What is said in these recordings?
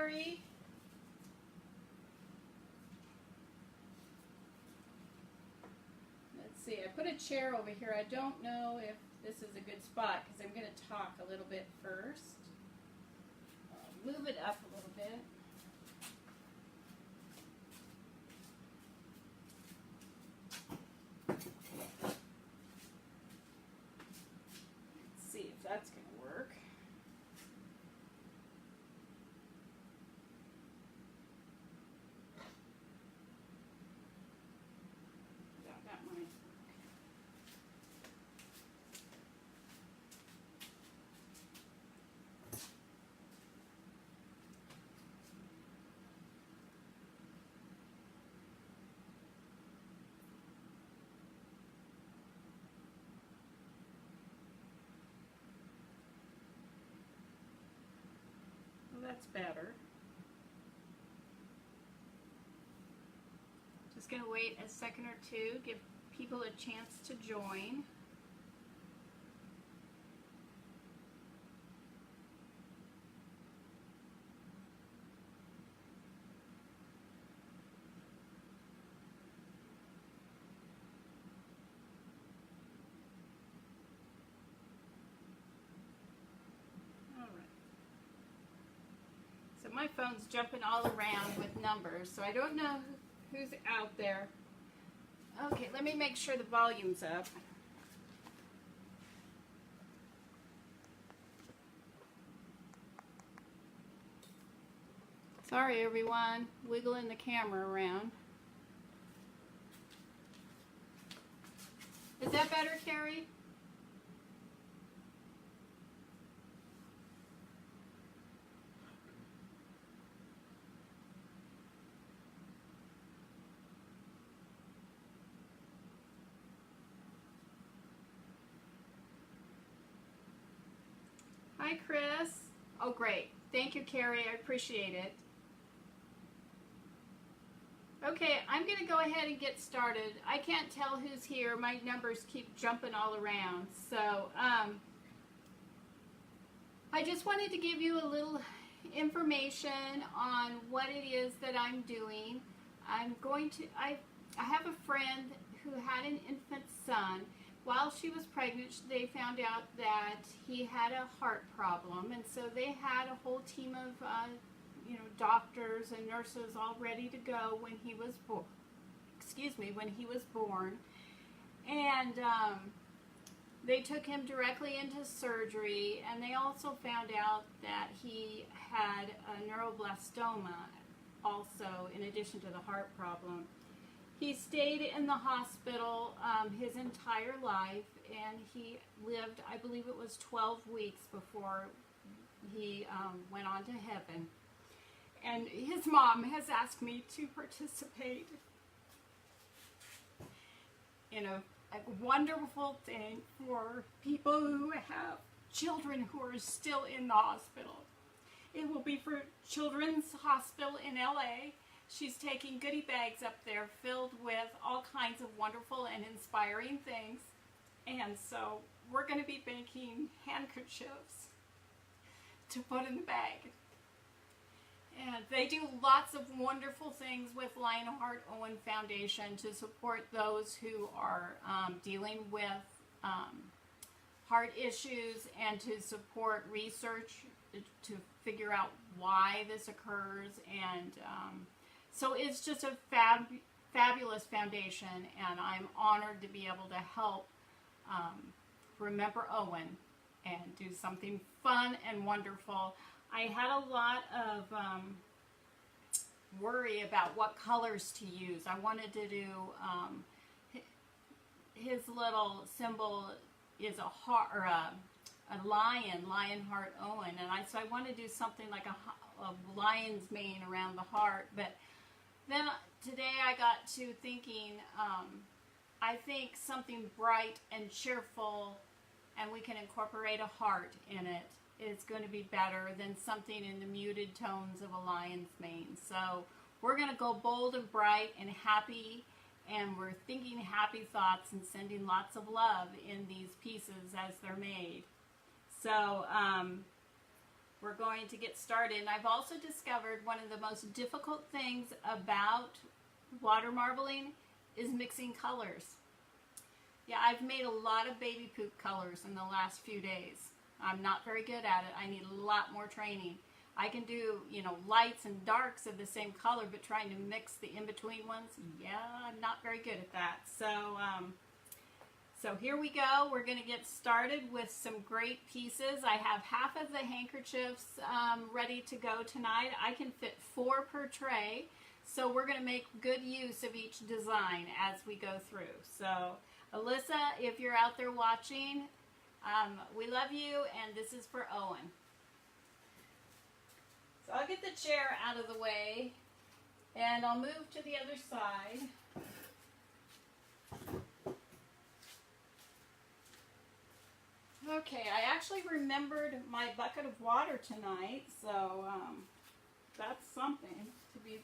Carrie? Let's see, I put a chair over here. I don't know if this is a good spot because I'm going to talk a little bit first. I'll move it up a little bit. Let's see if that's going to work. Yeah, that might work. That's better. Just going to wait a second or two, give people a chance to join. So my phone's jumping all around with numbers, so I don't know who's out there. Okay, let me make sure the volume's up. Sorry everyone, wiggling the camera around. Is that better, Carrie? Hi, Chris. Oh, great. Thank you, Carrie. I appreciate it. Okay, I'm going to go ahead and get started. I can't tell who's here. My numbers keep jumping all around. So, I just wanted to give you a little information on what it is that I'm doing. I have a friend who had an infant son. While she was pregnant, they found out that he had a heart problem, and so they had a whole team of doctors and nurses all ready to go when he was born. When he was born, and they took him directly into surgery, and they also found out that he had a neuroblastoma, also in addition to the heart problem. He stayed in the hospital his entire life, and he lived, I believe it was 12 weeks before he went on to heaven. And his mom has asked me to participate in a wonderful thing for people who have children who are still in the hospital. It will be for Children's Hospital in LA. She's taking goodie bags up there filled with all kinds of wonderful and inspiring things. And so we're going to be making handkerchiefs to put in the bag. And they do lots of wonderful things with Lion Heart Owen Foundation to support those who are dealing with heart issues and to support research to figure out why this occurs. And so it's just a fabulous foundation, and I'm honored to be able to help remember Owen and do something fun and wonderful. I had a lot of worry about what colors to use. I wanted to do, his little symbol is a heart, or a lion, Lion Heart Owen, and so I want to do something like a lion's mane around the heart. But then today I got to thinking, I think something bright and cheerful, and we can incorporate a heart in it, is going to be better than something in the muted tones of a lion's mane. So we're going to go bold and bright and happy, and we're thinking happy thoughts and sending lots of love in these pieces as they're made. So we're going to get started. And I've also discovered one of the most difficult things about water marbling is mixing colors. Yeah, I've made a lot of baby poop colors in the last few days. I'm not very good at it. I need a lot more training. I can do, lights and darks of the same color, but trying to mix the in-between ones, yeah, I'm not very good at that. So here we go. We're going to get started with some great pieces. I have half of the handkerchiefs ready to go tonight. I can fit 4 per tray, so we're going to make good use of each design as we go through. So Alyssa, if you're out there watching, we love you, and this is for Owen. So I'll get the chair out of the way, and I'll move to the other side. Okay, I actually remembered my bucket of water tonight, so that's something to be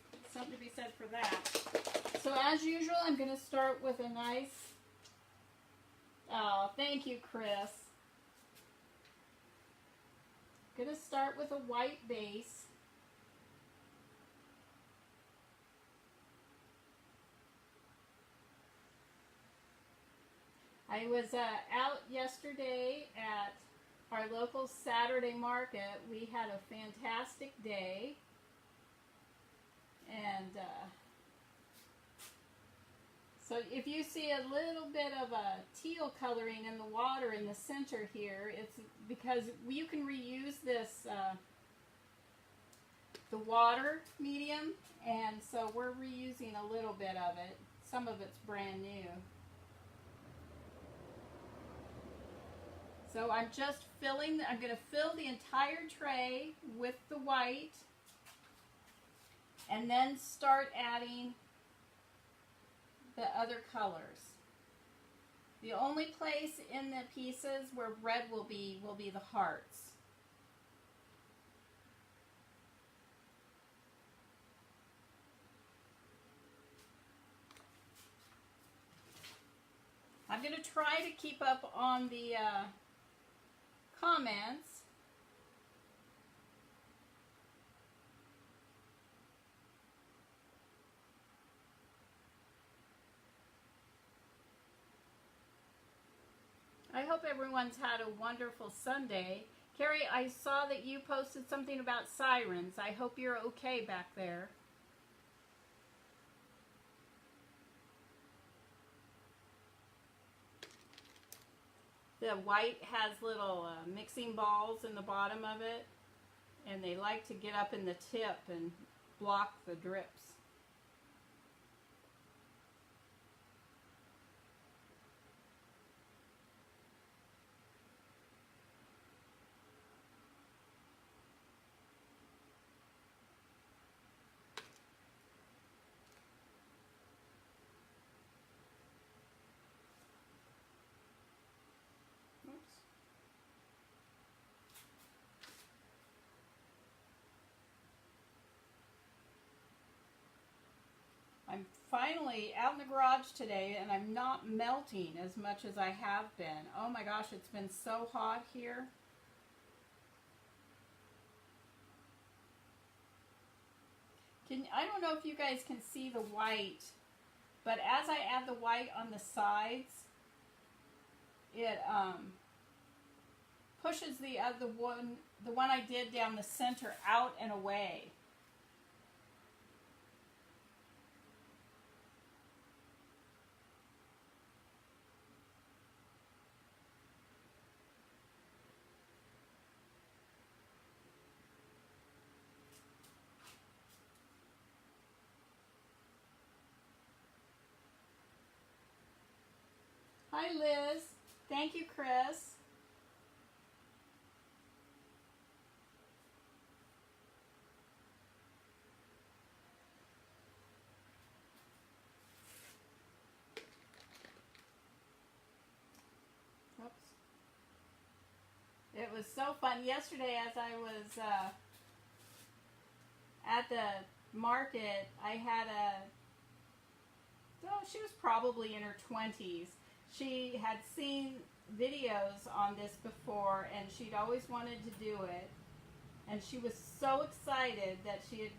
said for that. So as usual, I'm going to start with a nice. Oh, thank you, Chris. I'm going to start with a white base. I was out yesterday at our local Saturday market. We had a fantastic day, and so if you see a little bit of a teal coloring in the water in the center here, it's because you can reuse this, the water medium, and so we're reusing a little bit of it. Some of it's brand new. So I'm just filling, I'm going to fill the entire tray with the white and then start adding the other colors. The only place in the pieces where red will be the hearts. I'm going to try to keep up on the comments. I hope everyone's had a wonderful Sunday. Carrie, I saw that you posted something about sirens. I hope you're okay back there. The white has little mixing balls in the bottom of it, and they like to get up in the tip and block the drips. I'm finally out in the garage today, and I'm not melting as much as I have been. Oh my gosh, it's been so hot here. I don't know if you guys can see the white, but as I add the white on the sides, it pushes the one I did down the center out and away. Hi, Liz. Thank you, Chris. Oops. It was so fun. Yesterday, as I was at the market, I had she was probably in her 20s. She had seen videos on this before, and she'd always wanted to do it. And she was so excited that she had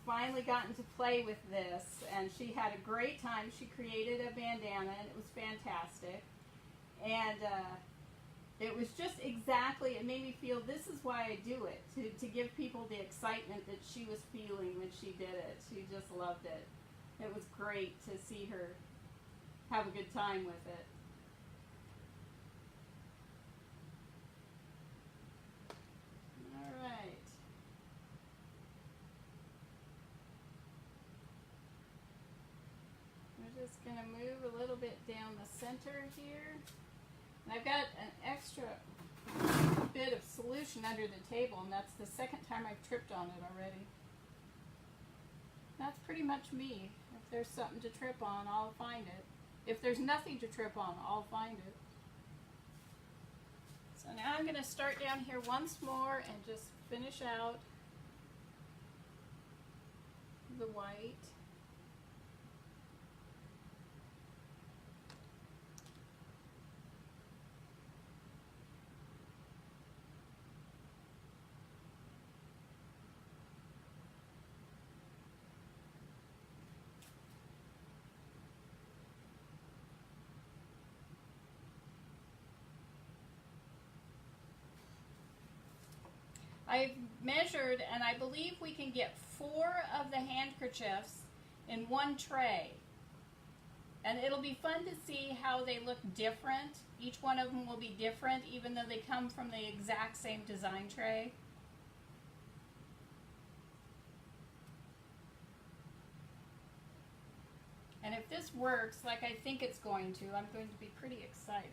finally gotten to play with this, and she had a great time. She created a bandana, and it was fantastic. And it was just exactly, it made me feel this is why I do it, to give people the excitement that she was feeling when she did it. She just loved it. It was great to see her have a good time with it. All right. We're just going to move a little bit down the center here. And I've got an extra bit of solution under the table, and that's the second time I've tripped on it already. That's pretty much me. If there's something to trip on, I'll find it. If there's nothing to trip on, I'll find it. So now I'm going to start down here once more and just finish out the white. I've measured, and I believe we can get 4 of the handkerchiefs in one tray. And it'll be fun to see how they look different. Each one of them will be different, even though they come from the exact same design tray. And if this works like I think it's going to, I'm going to be pretty excited.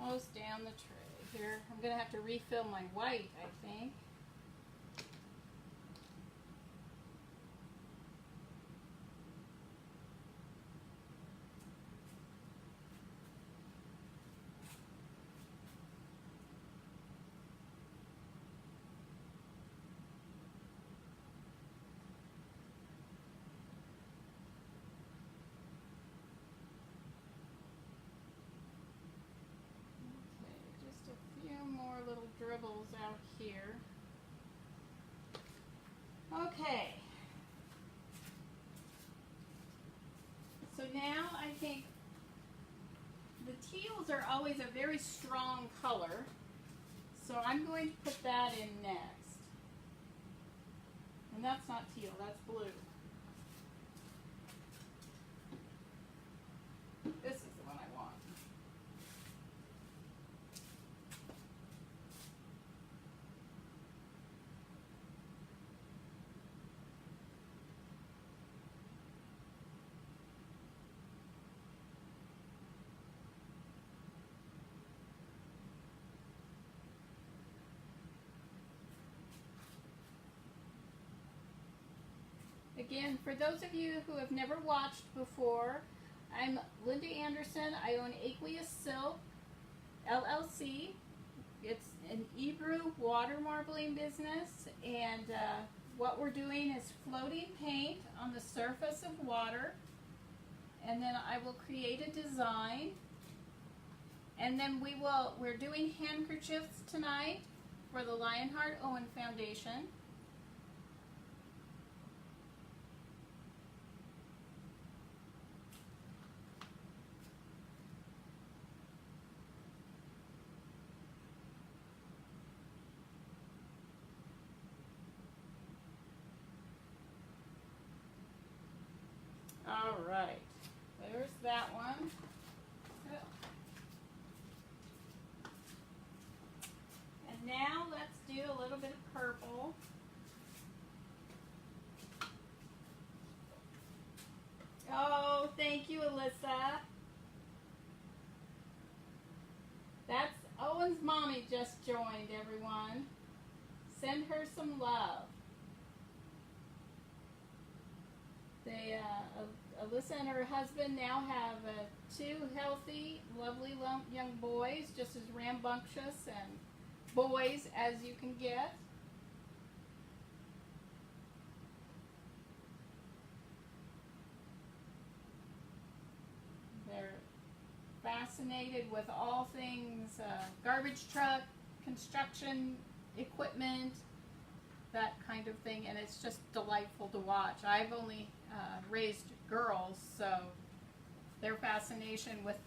Almost down the tray here. I'm going to have to refill my white, I think. Little dribbles out here. Okay. So now I think the teals are always a very strong color, so I'm going to put that in next. And that's not teal, that's blue. This is the one I want. Again, for those of you who have never watched before, I'm Linda Anderson. I own Aqueous Silk, LLC. It's an Hebrew water marbling business, and what we're doing is floating paint on the surface of water, and then I will create a design, and then we're doing handkerchiefs tonight for the Lion Heart Owen Foundation. All right, there's that one. And now let's do a little bit of purple. Oh, thank you, Alyssa. That's Owen's mommy just joined, everyone. Send her some love. They, Alyssa and her husband now have 2 healthy, lovely young boys, just as rambunctious and boys as you can get. fascinated with all things garbage truck, construction equipment, that kind of thing, and it's just delightful to watch. I've only raised girls, so their fascination with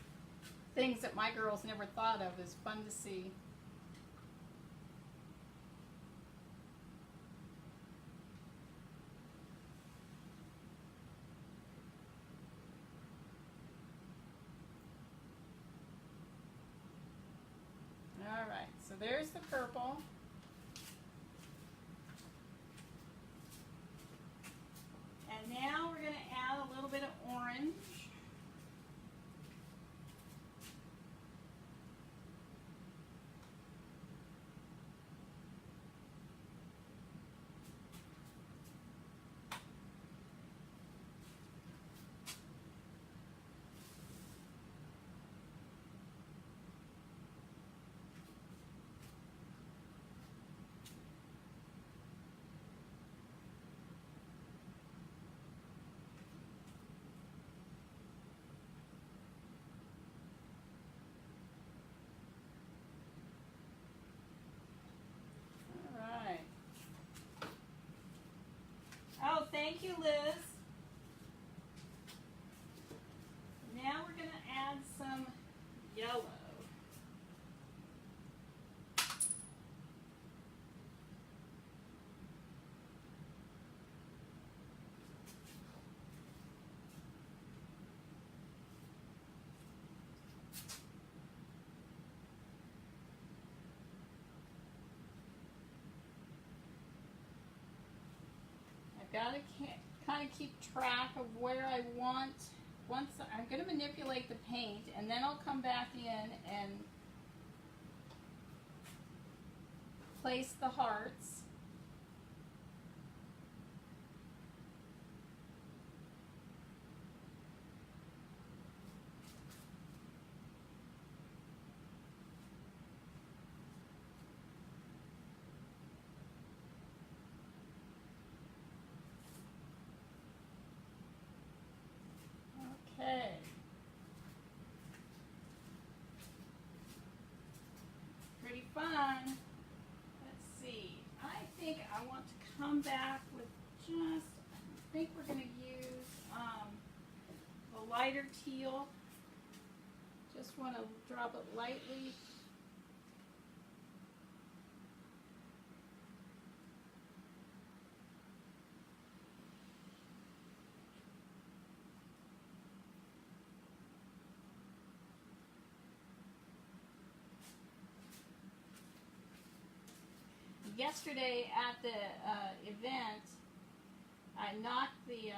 things that my girls never thought of is fun to see. Alright, so there's the purple. And now we're going to add a little bit of orange. Oh, thank you, Liz. Now we're going to add some yellow. Got to kind of keep track of where I want. Once I'm going to manipulate the paint, and then I'll come back in and place the hearts. Okay. Pretty fun. Let's see. I think I want to come back with I think we're going to use a lighter teal. Just want to drop it lightly. Yesterday at the event, I knocked the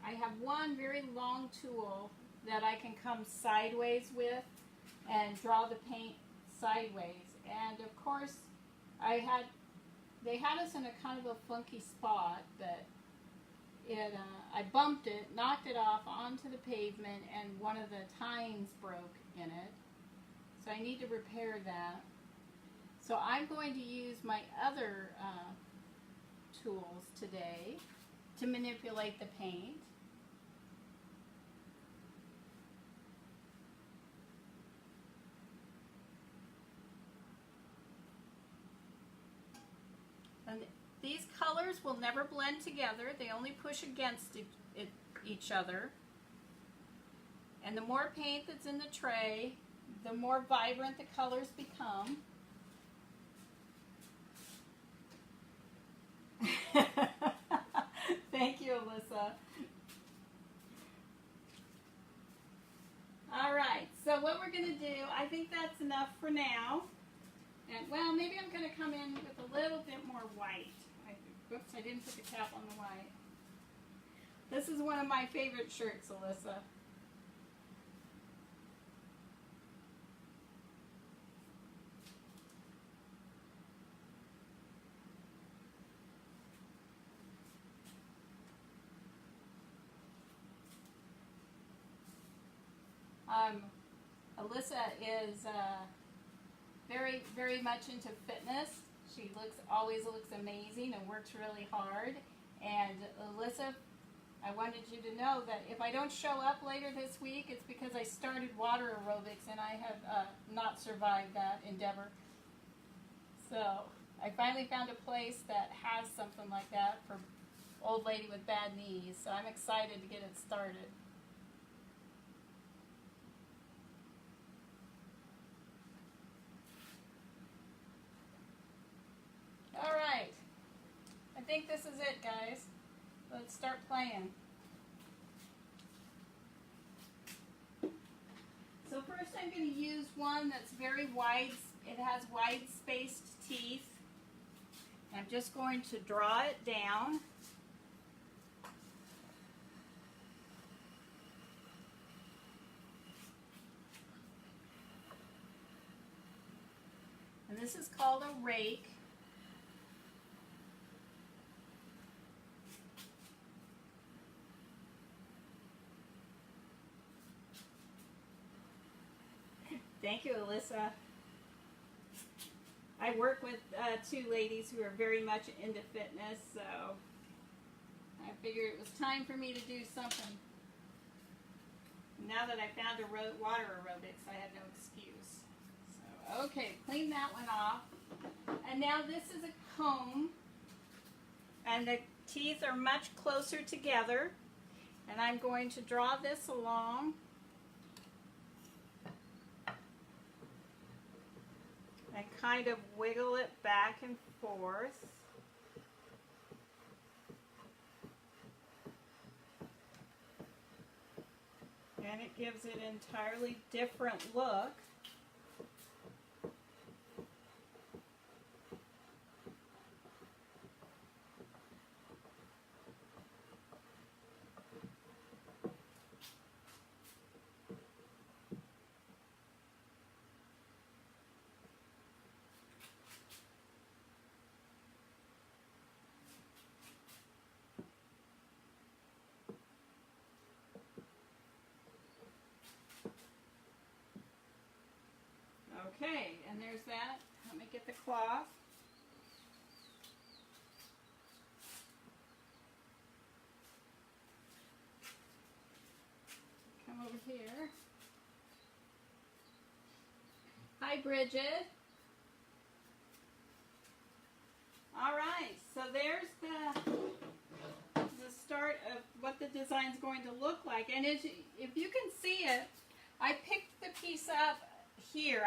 I have one very long tool that I can come sideways with and draw the paint sideways. And of course, they had us in a kind of a funky spot, but I bumped it, knocked it off onto the pavement, and one of the tines broke in it. So I need to repair that. So I'm going to use my other tools today to manipulate the paint. And these colors will never blend together. They only push against each other. And the more paint that's in the tray, the more vibrant the colors become. Thank you, Alyssa. All right, so what we're going to do, I think that's enough for now. And well, maybe I'm going to come in with a little bit more white. Oops, I didn't put the cap on the white. This is one of my favorite shirts, Alyssa. Alyssa is very, very much into fitness. She always looks amazing and works really hard. And Alyssa, I wanted you to know that if I don't show up later this week, it's because I started water aerobics and I have not survived that endeavor. So I finally found a place that has something like that for old lady with bad knees. So I'm excited to get it started. All right. I think this is it, guys. Let's start playing. So first I'm going to use one that's very wide. It has wide spaced teeth. I'm just going to draw it down. And this is called a rake. Thank you, Alyssa. I work with two ladies who are very much into fitness, so I figured it was time for me to do something. Now that I found a water aerobics, I had no excuse. So, okay, clean that one off. And now this is a comb, and the teeth are much closer together, and I'm going to draw this along. And kind of wiggle it back and forth. And it gives it an entirely different look. Okay, and there's that. Let me get the cloth. Come over here. Hi, Bridget. All right, so there's the start of what the design's going to look like. And if you can see it, I picked the piece up here.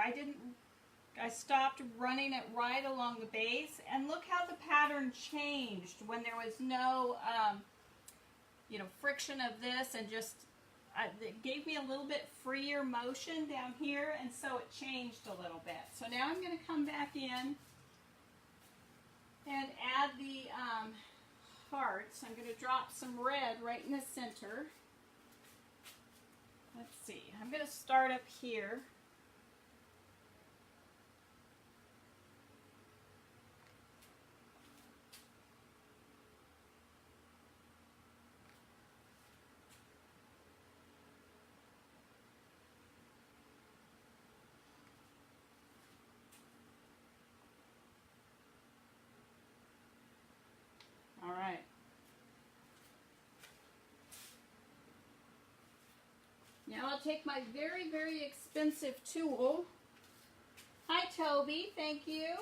I stopped running it right along the base, and look how the pattern changed when there was no friction of this, and just it gave me a little bit freer motion down here, and so it changed a little bit. So now I'm going to come back in and add the hearts. I'm going to drop some red right in the center. Let's see, I'm going to start up here. All right. Now I'll take my very, very expensive tool. Hi, Toby. Thank you.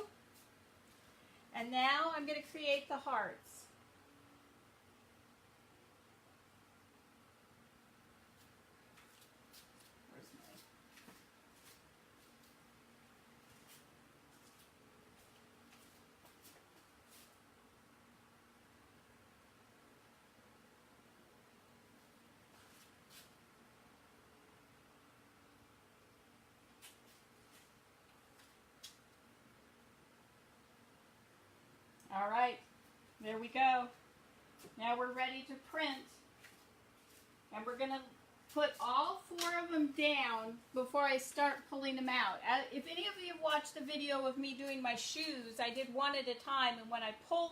And now I'm going to create the hearts. All right, there we go. Now we're ready to print. And we're going to put all 4 of them down before I start pulling them out. If any of you have watched the video of me doing my shoes, I did one at a time, and when I pull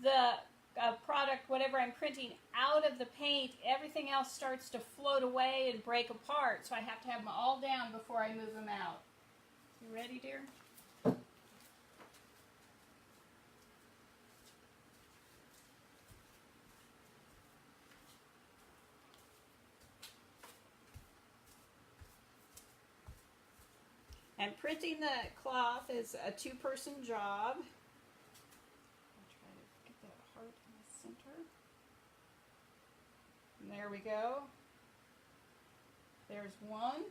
the product, whatever I'm printing, out of the paint, everything else starts to float away and break apart. So I have to have them all down before I move them out. You ready, dear? And printing the cloth is a two-person job. I'll try to get that heart in the center. And there we go. There's one.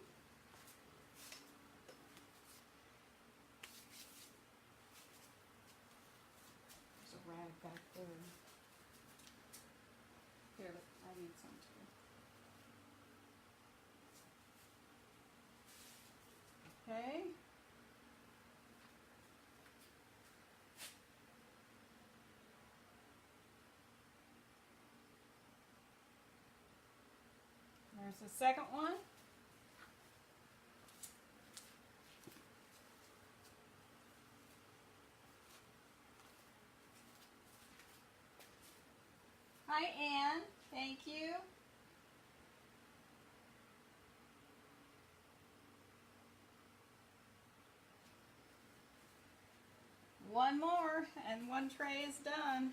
There's a rag back there. Here, I need some too. Okay. There's the second one. Hi, Anne. Thank you. One more, and one tray is done.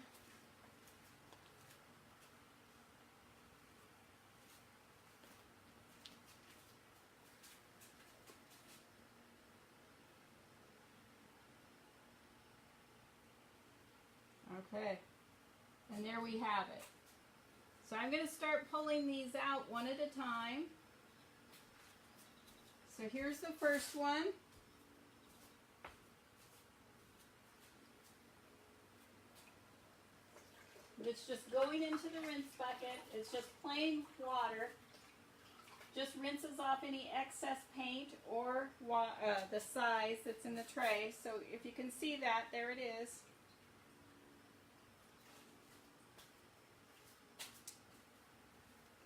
Okay, and there we have it. So I'm going to start pulling these out one at a time. So here's the first one. It's just going into the rinse bucket. It's just plain water. Just rinses off any excess paint or the size that's in the tray. So if you can see that, there it is.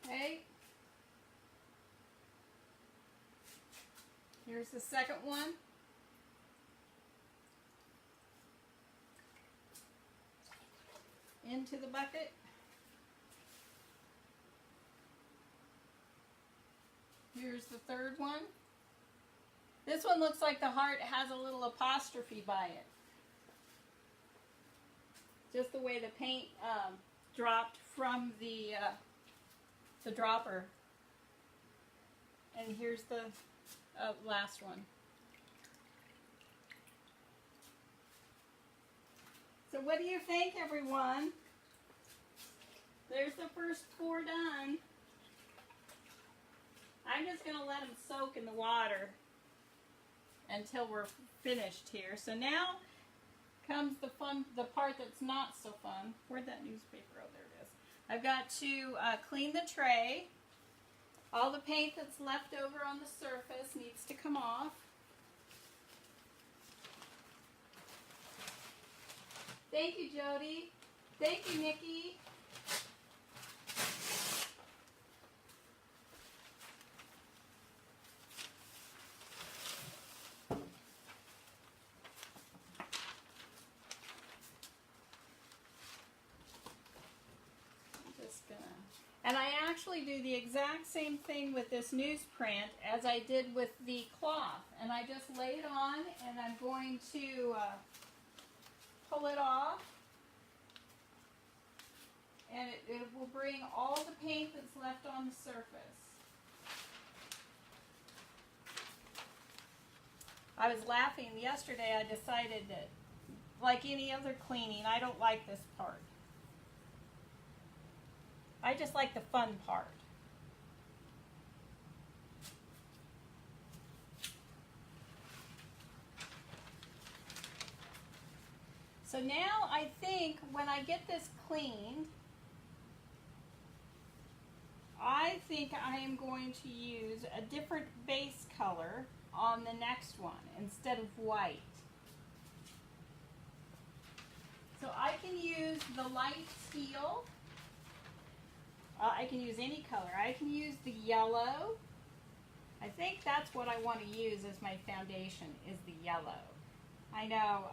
Okay. Here's the second one. Into the bucket. Here's the third one. This one looks like the heart has a little apostrophe by it. Just the way the paint dropped from the dropper. And here's the last one. So what do you think, everyone? There's the first 4 done. I'm just going to let them soak in the water until we're finished here. So now comes the part that's not so fun. Where'd that newspaper? Oh, there it is. I've got to clean the tray. All the paint that's left over on the surface needs to come off. Thank you, Jody. Thank you, Nikki. And I actually do the exact same thing with this newsprint as I did with the cloth. And I just lay it on, and I'm going to pull it off. And it will bring all the paint that's left on the surface. I was laughing yesterday. I decided that, like any other cleaning, I don't like this part. I just like the fun part. So now I think when I get this cleaned, I think I am going to use a different base color on the next one instead of white. So I can use the light teal. I can use any color. I can use the yellow. I think that's what I want to use as my foundation, is the yellow. I know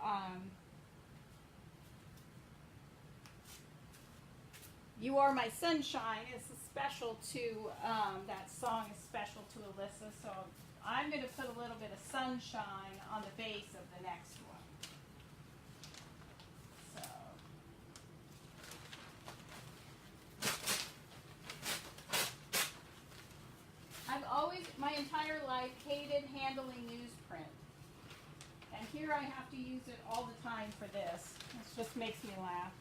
You Are My Sunshine is special to, that song is special to Alyssa, so I'm going to put a little bit of sunshine on the base of the next one. I've always, my entire life, hated handling newsprint. And here I have to use it all the time for this. It just makes me laugh.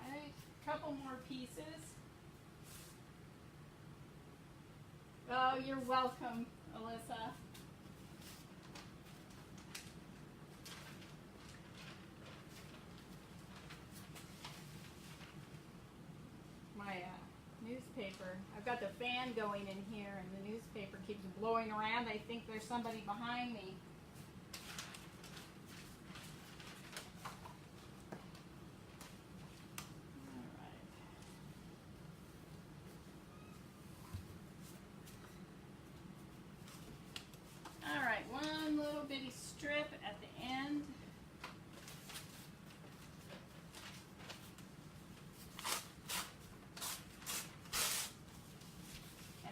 All right, a couple more pieces. Oh, you're welcome, Alyssa. My newspaper. I've got the fan going in here and the newspaper keeps blowing around. I think there's somebody behind me. All right, one little bitty strip at the end.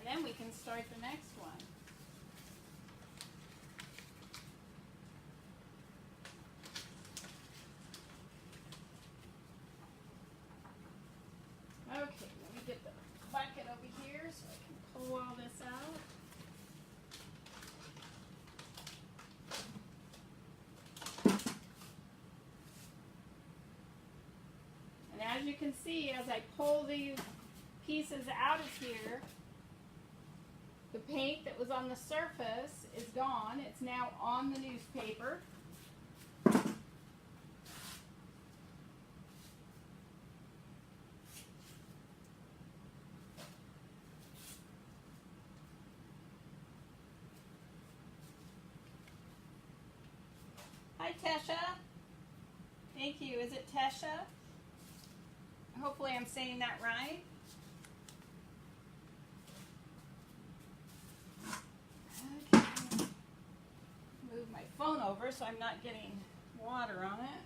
Then we can start the next one. Okay, let me get the bucket over here so I can pull all this out. And as you can see, as I pull these pieces out of here, the paint that was on the surface is gone. It's now on the newspaper. Hi, Tesha. Thank you. Is it Tesha? Hopefully I'm saying that right. Move my phone over so I'm not getting water on it.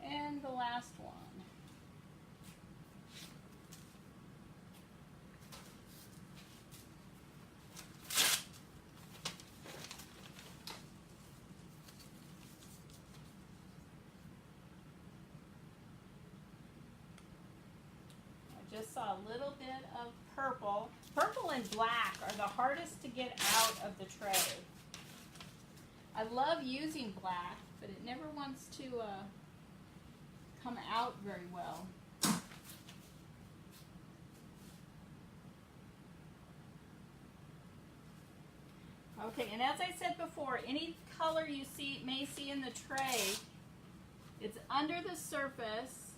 And the last one. I just saw a little bit of purple. Purple and black are the hardest to get out of the tray. I love using black, but it never wants to come out very well. Okay, and as I said before, any color you may see in the tray, it's under the surface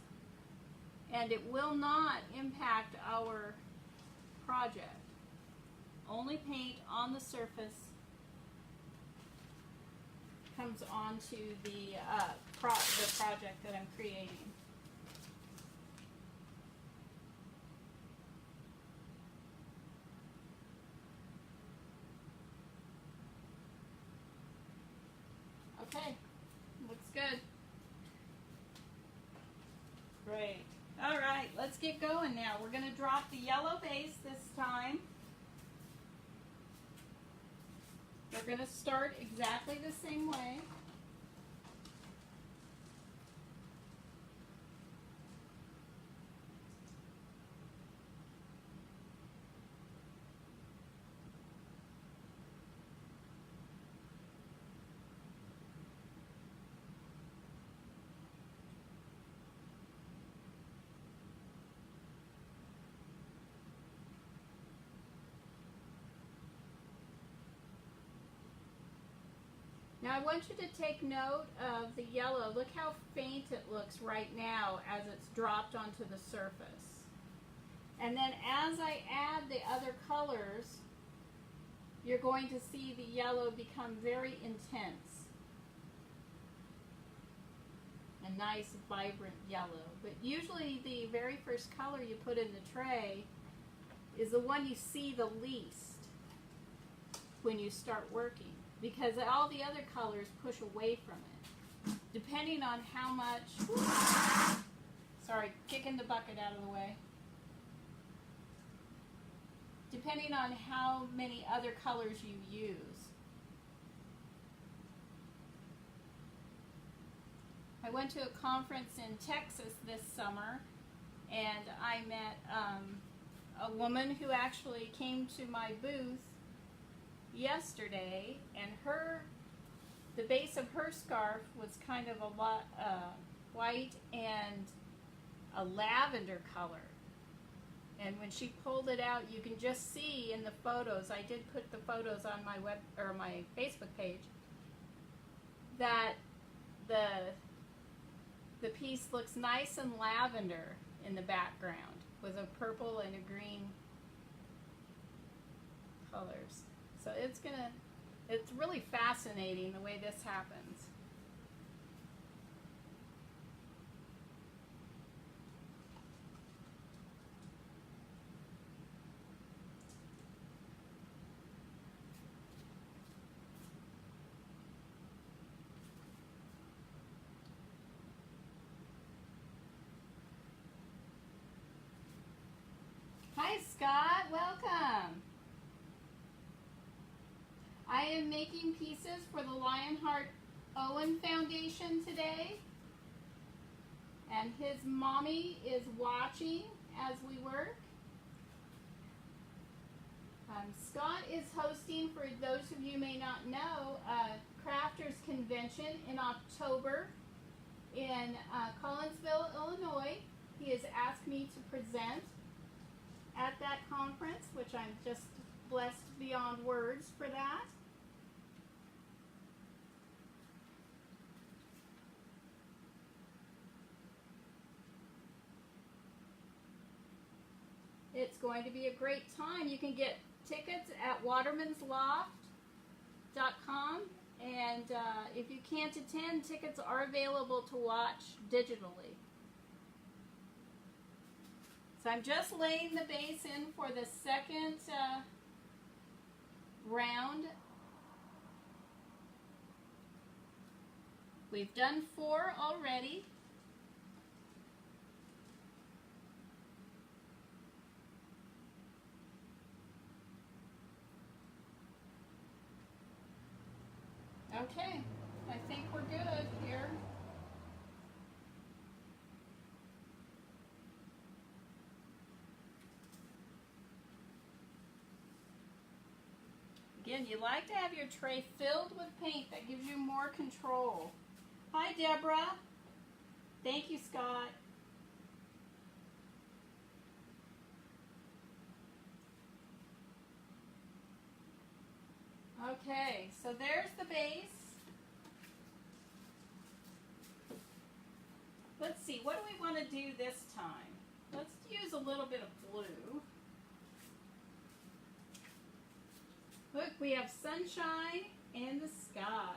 and it will not impact our project. Only paint on the surface comes onto the project that I'm creating. Okay, looks good. Great. All right, let's get going now. We're going to drop the yellow base this time. We're going to start exactly the same way. Now I want you to take note of the yellow. Look how faint it looks right now as it's dropped onto the surface. And then as I add the other colors, you're going to see the yellow become very intense. A nice, vibrant yellow. But usually the very first color you put in the tray is the one you see the least when you start working, because all the other colors push away from it. Depending on how much, sorry, kicking the bucket out of the way. Depending on how many other colors you use. I went to a conference in Texas this summer, and I met a woman who actually came to my booth yesterday, and the base of her scarf was kind of a lot white and a lavender color. And when she pulled it out, you can just see in the photos, I did put the photos on my my Facebook page, that the piece looks nice and lavender in the background with a purple and a green colors. So it's really fascinating the way this happens. Hi Scott, welcome. I am making pieces for the Lion Heart Owen Foundation today, and his mommy is watching as we work. Scott is hosting, for those of you who may not know, a Crafters Convention in October in Collinsville, Illinois. He has asked me to present at that conference, which I'm just blessed beyond words for that. It's going to be a great time. You can get tickets at watermansloft.com, and if you can't attend, tickets are available to watch digitally. So I'm just laying the base in for the second round. We've done 4 already. Okay, I think we're good here. Again, you like to have your tray filled with paint. That gives you more control. Hi, Deborah. Thank you, Scott. Okay, so there's the base. Let's see, what do we want to do this time? Let's use a little bit of blue. Look, we have sunshine and the sky.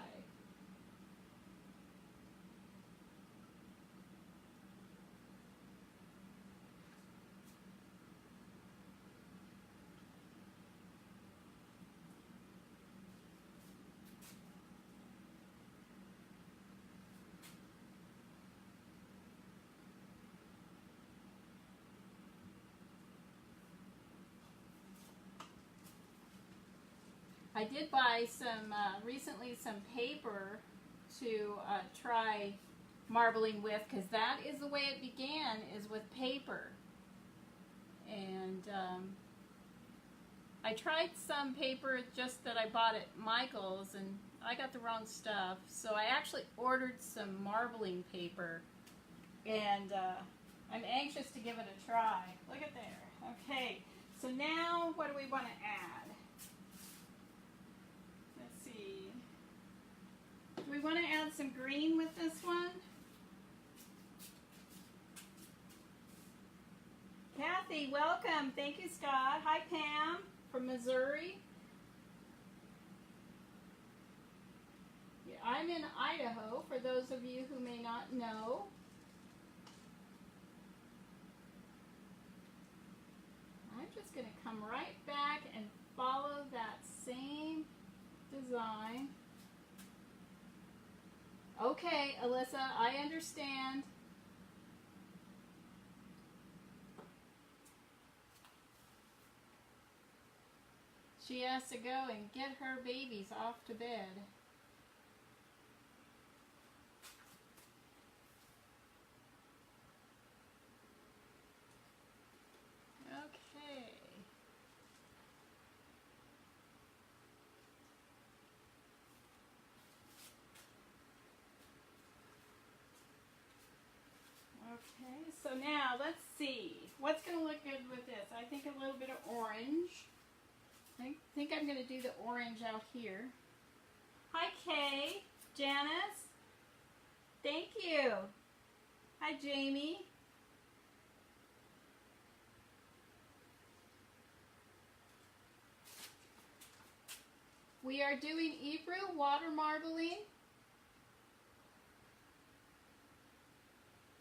I did buy some recently some paper to try marbling with, because that is the way it began, is with paper. And I tried some paper just that I bought at Michael's, and I got the wrong stuff. So I actually ordered some marbling paper, and I'm anxious to give it a try. Look at there. Okay, so now what do we want to add? Do we want to add some green with this one? Kathy, welcome. Thank you, Scott. Hi, Pam from Missouri. Yeah, I'm in Idaho, for those of you who may not know. I'm just going to come right back and follow that same design. Okay, Alyssa, I understand. She has to go and get her babies off to bed. So now let's see. What's going to look good with this? I think a little bit of orange. I think I'm going to do the orange out here. Hi, Kay. Janice. Thank you. Hi, Jamie. We are doing Hebrew water marbling.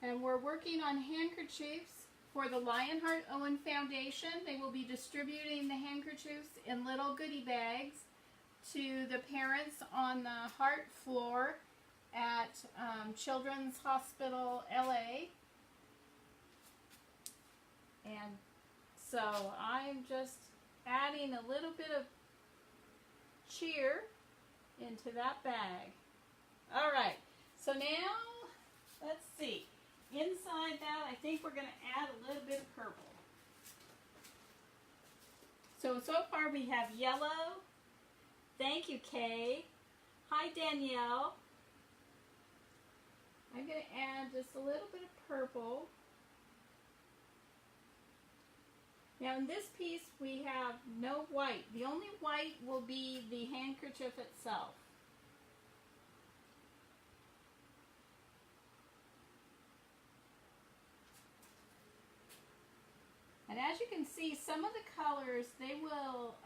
And we're working on handkerchiefs for the Lion Heart Owen Foundation. They will be distributing the handkerchiefs in little goodie bags to the parents on the heart floor at Children's Hospital LA. And so I'm just adding a little bit of cheer into that bag. All right, so now let's see. Inside that, I think we're going to add a little bit of purple. So far we have yellow. Thank you, Kay. Hi, Danielle. I'm going to add just a little bit of purple. Now in this piece we have no white. The only white will be the handkerchief itself. And as you can see, some of the colors, they will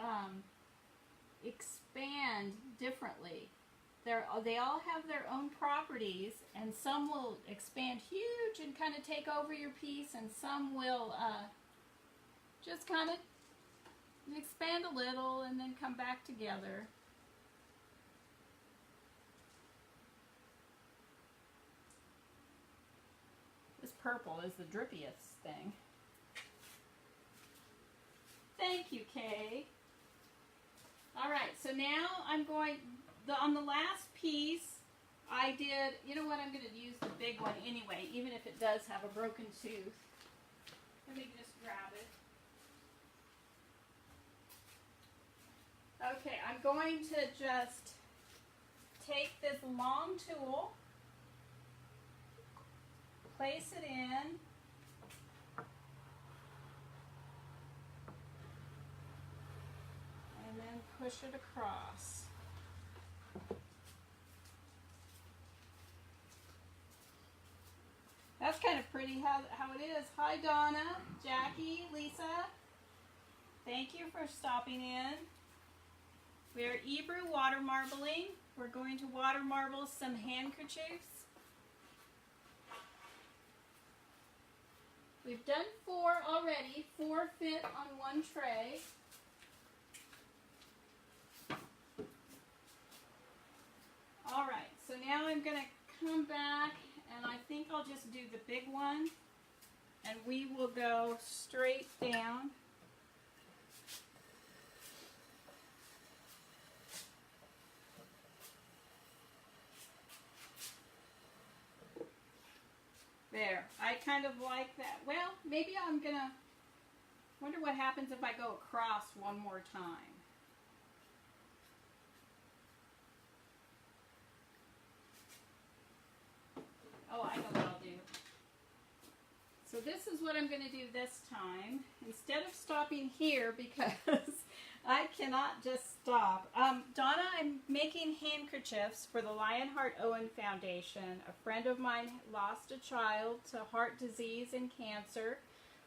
expand differently. They all have their own properties, and some will expand huge and kind of take over your piece, and some will just kind of expand a little and then come back together. This purple is the drippiest thing. Thank you, Kay. All right, so now I'm going, on the last piece, I did, you know what, I'm going to use the big one anyway, even if it does have a broken tooth. Let me just grab it. Okay, I'm going to just take this long tool, place it in, and then push it across. That's kind of pretty how it is. Hi, Donna, Jackie, Lisa. Thank you for stopping in. We are Hebrew water marbling. We're going to water marble some handkerchiefs. We've done 4 already. 4 fit on one tray. All right, so now I'm going to come back, and I think I'll just do the big one, and we will go straight down. There, I kind of like that. Well, maybe I'm going to wonder what happens if I go across one more time. Oh, I know what I'll do. So this is what I'm going to do this time. Instead of stopping here, because I cannot just stop. Donna, I'm making handkerchiefs for the Lion Heart Owen Foundation. A friend of mine lost a child to heart disease and cancer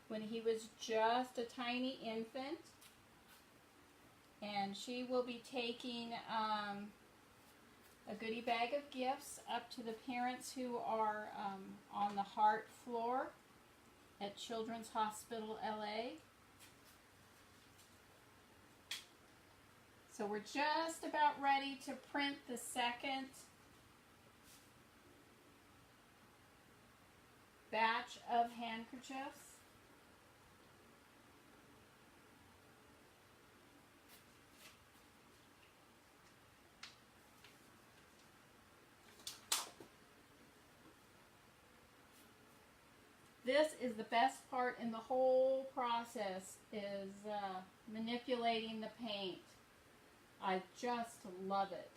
when he was just a tiny infant. And she will be taking a goodie bag of gifts up to the parents who are on the heart floor at Children's Hospital LA. So we're just about ready to print the second batch of handkerchiefs. This is the best part in the whole process, is manipulating the paint. I just love it.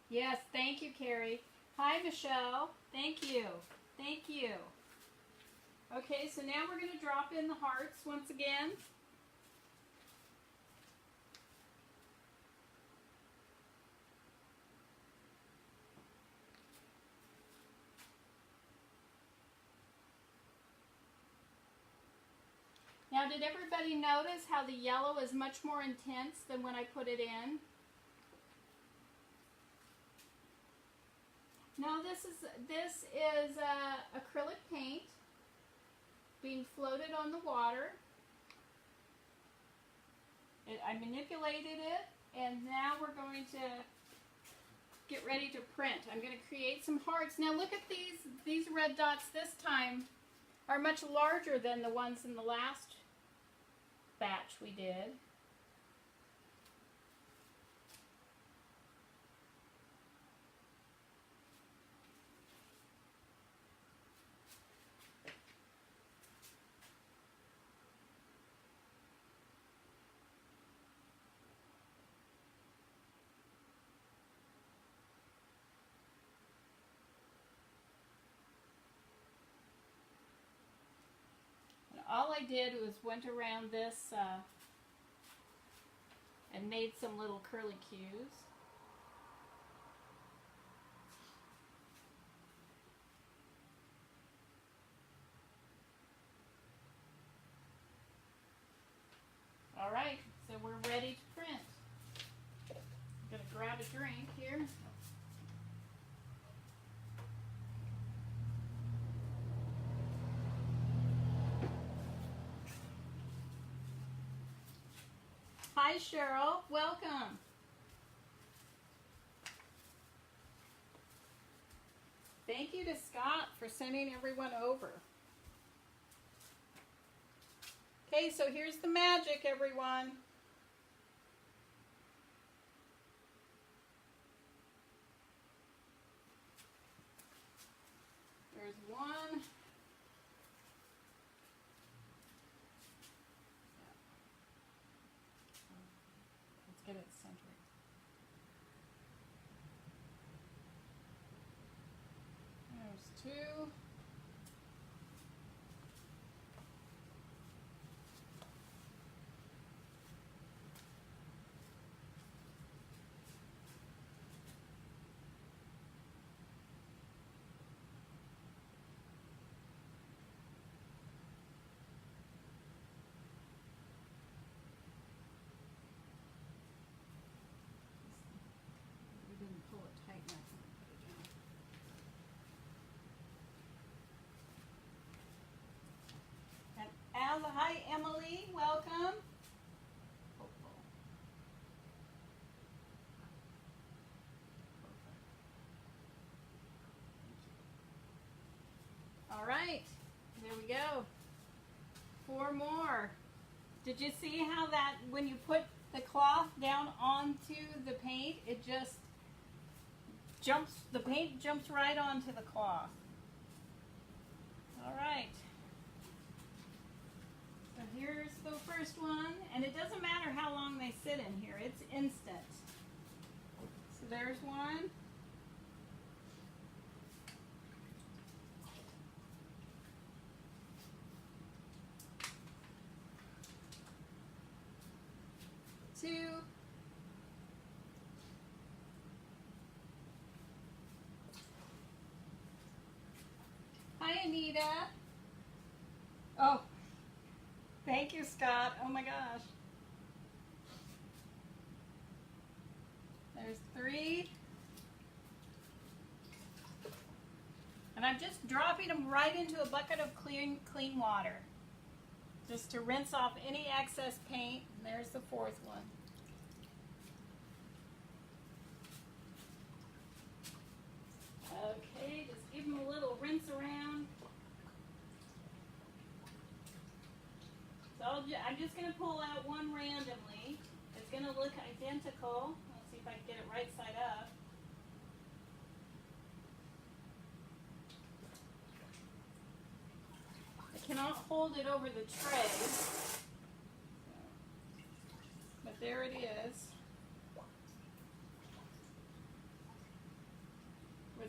Yes, thank you, Carrie. Hi, Michelle. Thank you. Thank you. Okay, so now we're going to drop in the hearts once again. Now, did everybody notice how the yellow is much more intense than when I put it in? No, this is acrylic paint being floated on the water. I manipulated it, and now we're going to get ready to print. I'm going to create some hearts. Now look at these. These red dots this time are much larger than the ones in the last batch we did. All I did was went around this and made some little curlicues. All right, so we're ready to print. I'm going to grab a drink here. Hi, Cheryl. Welcome. Thank you to Scott for sending everyone over. Okay, so here's the magic, everyone. There's one. Let's get it centered. There's two. We didn't pull it tight enough when we put it in. And hi, Emily. Welcome. All right, there we go. 4 more. Did you see how that when you put the cloth down onto the paint, it just jumps, the paint jumps right onto the cloth. All right. So here's the first one, and it doesn't matter how long they sit in here, it's instant. So there's one. Two. Hi, Anita. Oh, thank you, Scott. Oh my gosh. There's 3. And I'm just dropping them right into a bucket of clean water, just to rinse off any excess paint. And there's the 4th one. Okay, just give them a little rinse around. So I'm just going to pull out one randomly. It's going to look identical. Let's see if I can get it right side up. I cannot hold it over the tray, but there it is.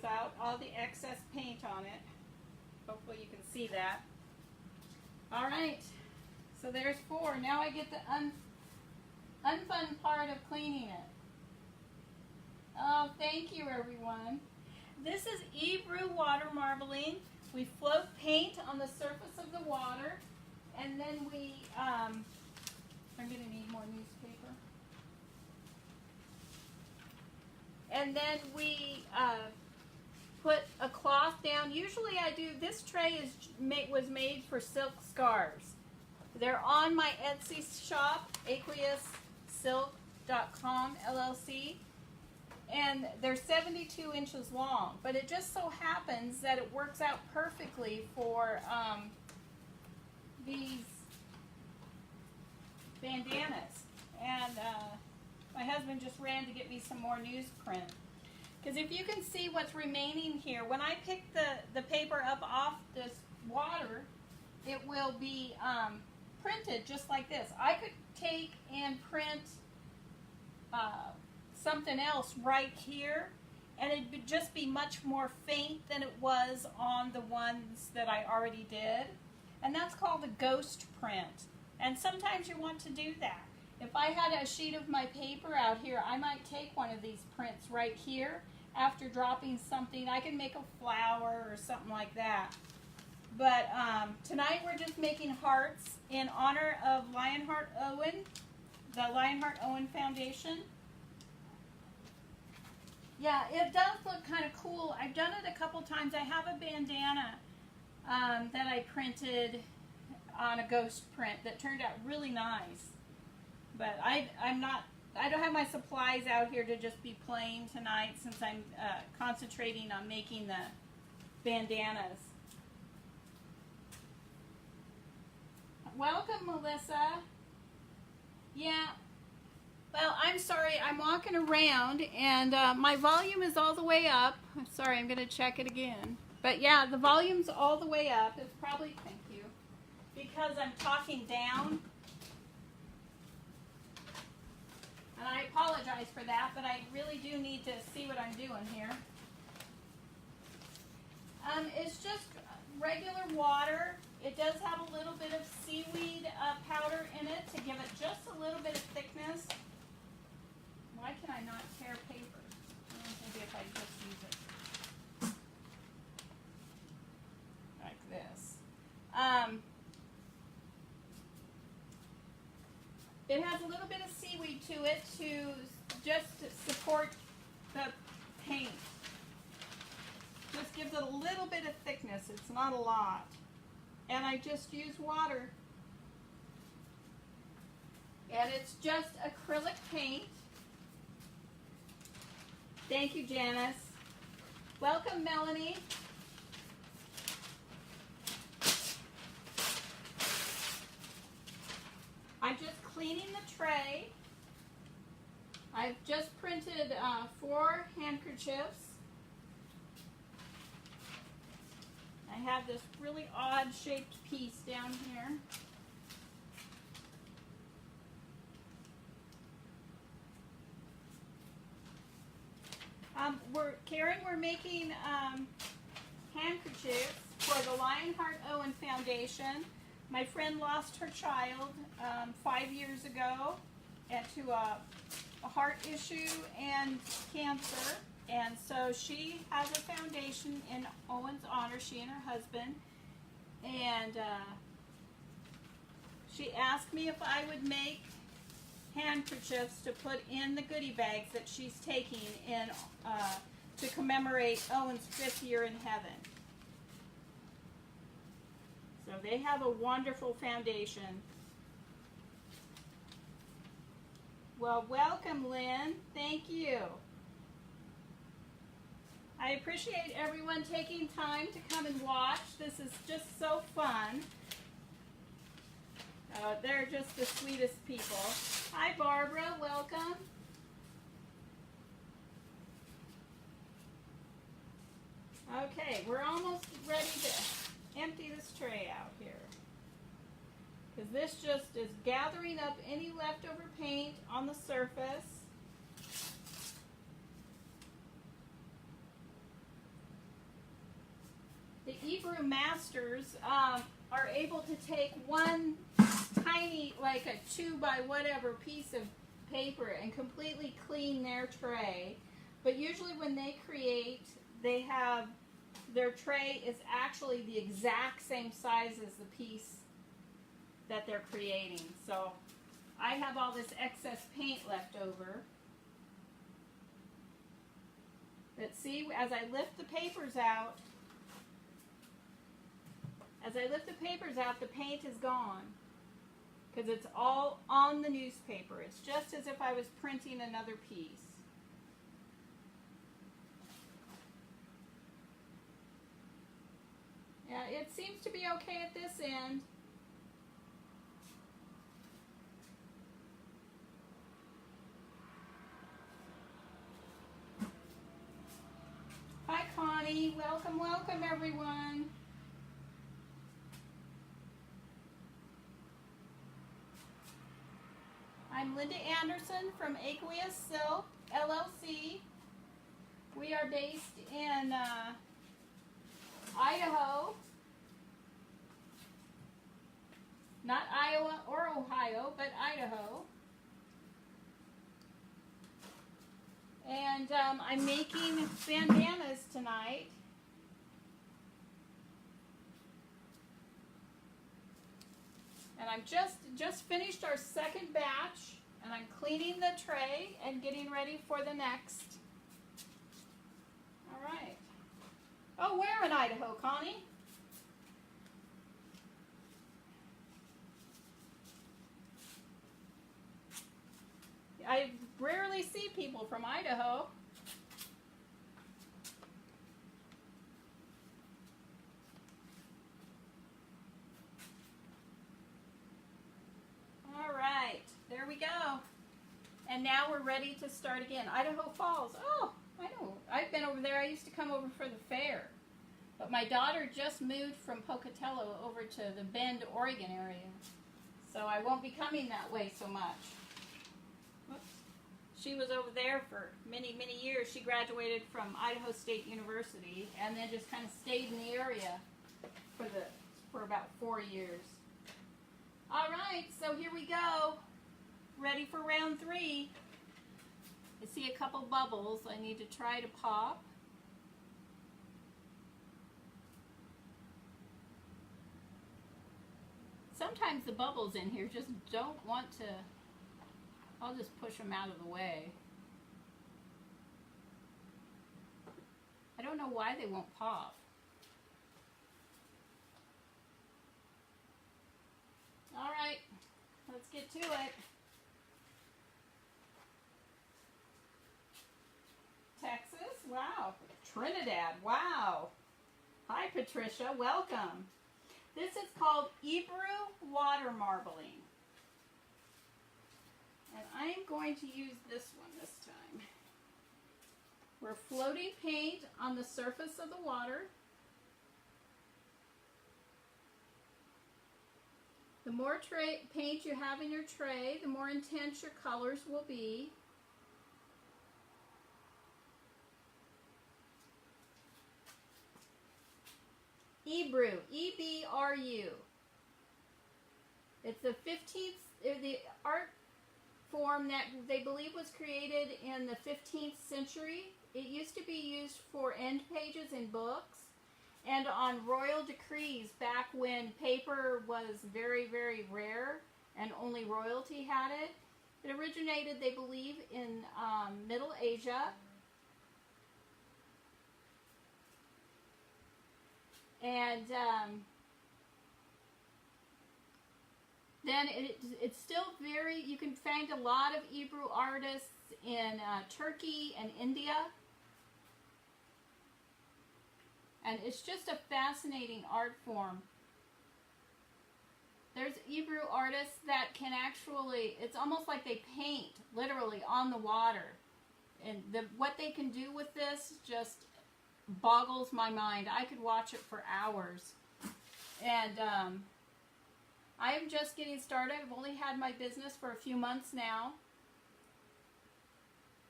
out all the excess paint on it. Hopefully you can see that. All right, so there's 4. Now I get the unfun part of cleaning it. Oh, thank you, everyone. This is Ebrew water marbling. We float paint on the surface of the water, and then we, I'm going to need more newspaper. And then we put a cloth down. Usually I do, this tray was made for silk scarves. They're on my Etsy shop, aqueoussilk.com, LLC. And they're 72 inches long, but it just so happens that it works out perfectly for these bandanas. And my husband just ran to get me some more newsprint. Because if you can see what's remaining here, when I pick the paper up off this water, it will be printed just like this. I could take and print something else right here, and it would just be much more faint than it was on the ones that I already did. And that's called a ghost print. And sometimes you want to do that. If I had a sheet of my paper out here, I might take one of these prints right here after dropping something. I can make a flower or something like that. But tonight we're just making hearts in honor of Lion Heart Owen, the Lion Heart Owen Foundation. Yeah, it does look kind of cool. I've done it a couple times. I have a bandana that I printed on a ghost print that turned out really nice. But I don't have my supplies out here to just be playing tonight, since I'm concentrating on making the bandanas. Welcome, Melissa. Yeah. Well, I'm sorry, I'm walking around, and my volume is all the way up. I'm sorry, I'm going to check it again. But yeah, the volume's all the way up. It's probably, thank you, because I'm talking down. And I apologize for that, but I really do need to see what I'm doing here. It's just regular water. It does have a little bit of seaweed powder in it to give it just a little bit of thickness. Why can I not tear paper? Maybe if I just use it like this. It has a little bit of seaweed to it to just support the paint. Just gives it a little bit of thickness. It's not a lot. And I just use water. And it's just acrylic paint. Thank you, Janice. Welcome, Melanie. I'm just cleaning the tray. I've just printed 4 handkerchiefs. I have this really odd shaped piece down here. We're making handkerchiefs for the Lion Heart Owen Foundation. My friend lost her child 5 years ago to a heart issue and cancer. And so she has a foundation in Owen's honor, she and her husband. And she asked me if I would make handkerchiefs to put in the goodie bags that she's taking in to commemorate Owen's 5th year in heaven. So they have a wonderful foundation. Well, welcome, Lynn. Thank you. I appreciate everyone taking time to come and watch. This is just so fun. They're just the sweetest people. Hi, Barbara. Welcome. Okay, we're almost ready to empty this tray out here. Because this just is gathering up any leftover paint on the surface. the Hebrew masters are able to take one tiny, like a 2 by whatever piece of paper and completely clean their tray. But usually when they create, they have, their tray is actually the exact same size as the piece that they're creating. So I have all this excess paint left over. But see, as I lift the papers out, the paint is gone. Because it's all on the newspaper. It's just as if I was printing another piece. Yeah, it seems to be okay at this end. Hi Connie, welcome, welcome everyone. I'm Linda Anderson from Aqueous Silk LLC. We are based in Idaho, not Iowa or Ohio, but Idaho. And I'm making bandanas tonight. And I've just finished our second batch, and I'm cleaning the tray and getting ready for the next. All right. Oh, where in Idaho, Connie? I rarely see people from Idaho. All right, there we go. And now we're ready to start again. Idaho Falls. Oh, I know. I've been over there. I used to come over for the fair. But my daughter just moved from Pocatello over to the Bend, Oregon area. So I won't be coming that way so much. Whoops. She was over there for many, many years. She graduated from Idaho State University and then just kind of stayed in the area for about 4 years. All right, so here we go. Ready for round 3. I see a couple bubbles I need to try to pop. Sometimes the bubbles in here just don't want to. I'll just push them out of the way. I don't know why they won't pop. All right, let's get to it. Texas, wow. Trinidad, wow. Hi Patricia, welcome. This is called Hebrew water marbling. And I'm going to use this one this time. We're floating paint on the surface of the water. The more paint you have in your tray, the more intense your colors will be. Hebrew, E-B-R-U. It's the 15th, the art form that they believe was created in the 15th century. It used to be used for end pages in books and on royal decrees back when paper was very, very rare and only royalty had it. It originated, they believe, in Middle Asia. And then it's still very, you can find a lot of Hebrew artists in Turkey and India. And it's just a fascinating art form. There's Hebrew artists that can actually, it's almost like they paint literally on the water. And what they can do with this just boggles my mind. I could watch it for hours. And I am just getting started. I've only had my business for a few months now.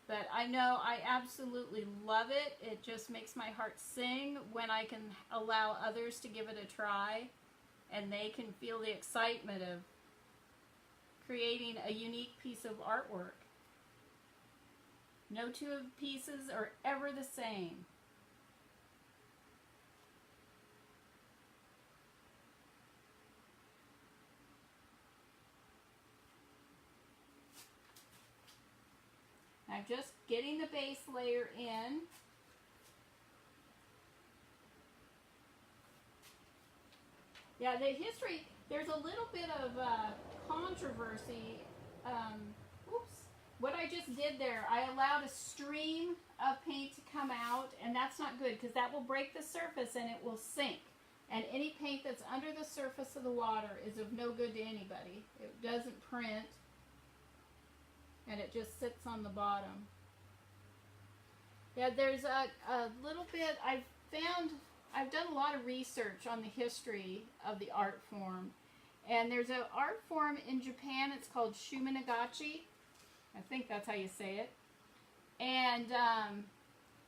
But I know I absolutely love it. It just makes my heart sing when I can allow others to give it a try and they can feel the excitement of creating a unique piece of artwork. No two pieces are ever the same. I'm just getting the base layer in. Yeah, the history, there's a little bit of controversy. Oops. What I just did there, I allowed a stream of paint to come out, and that's not good because that will break the surface and it will sink. And any paint that's under the surface of the water is of no good to anybody. It doesn't print, and it just sits on the bottom. Yeah, there's a little bit, I've done a lot of research on the history of the art form. And there's an art form in Japan, it's called Shumenagachi. I think that's how you say it. And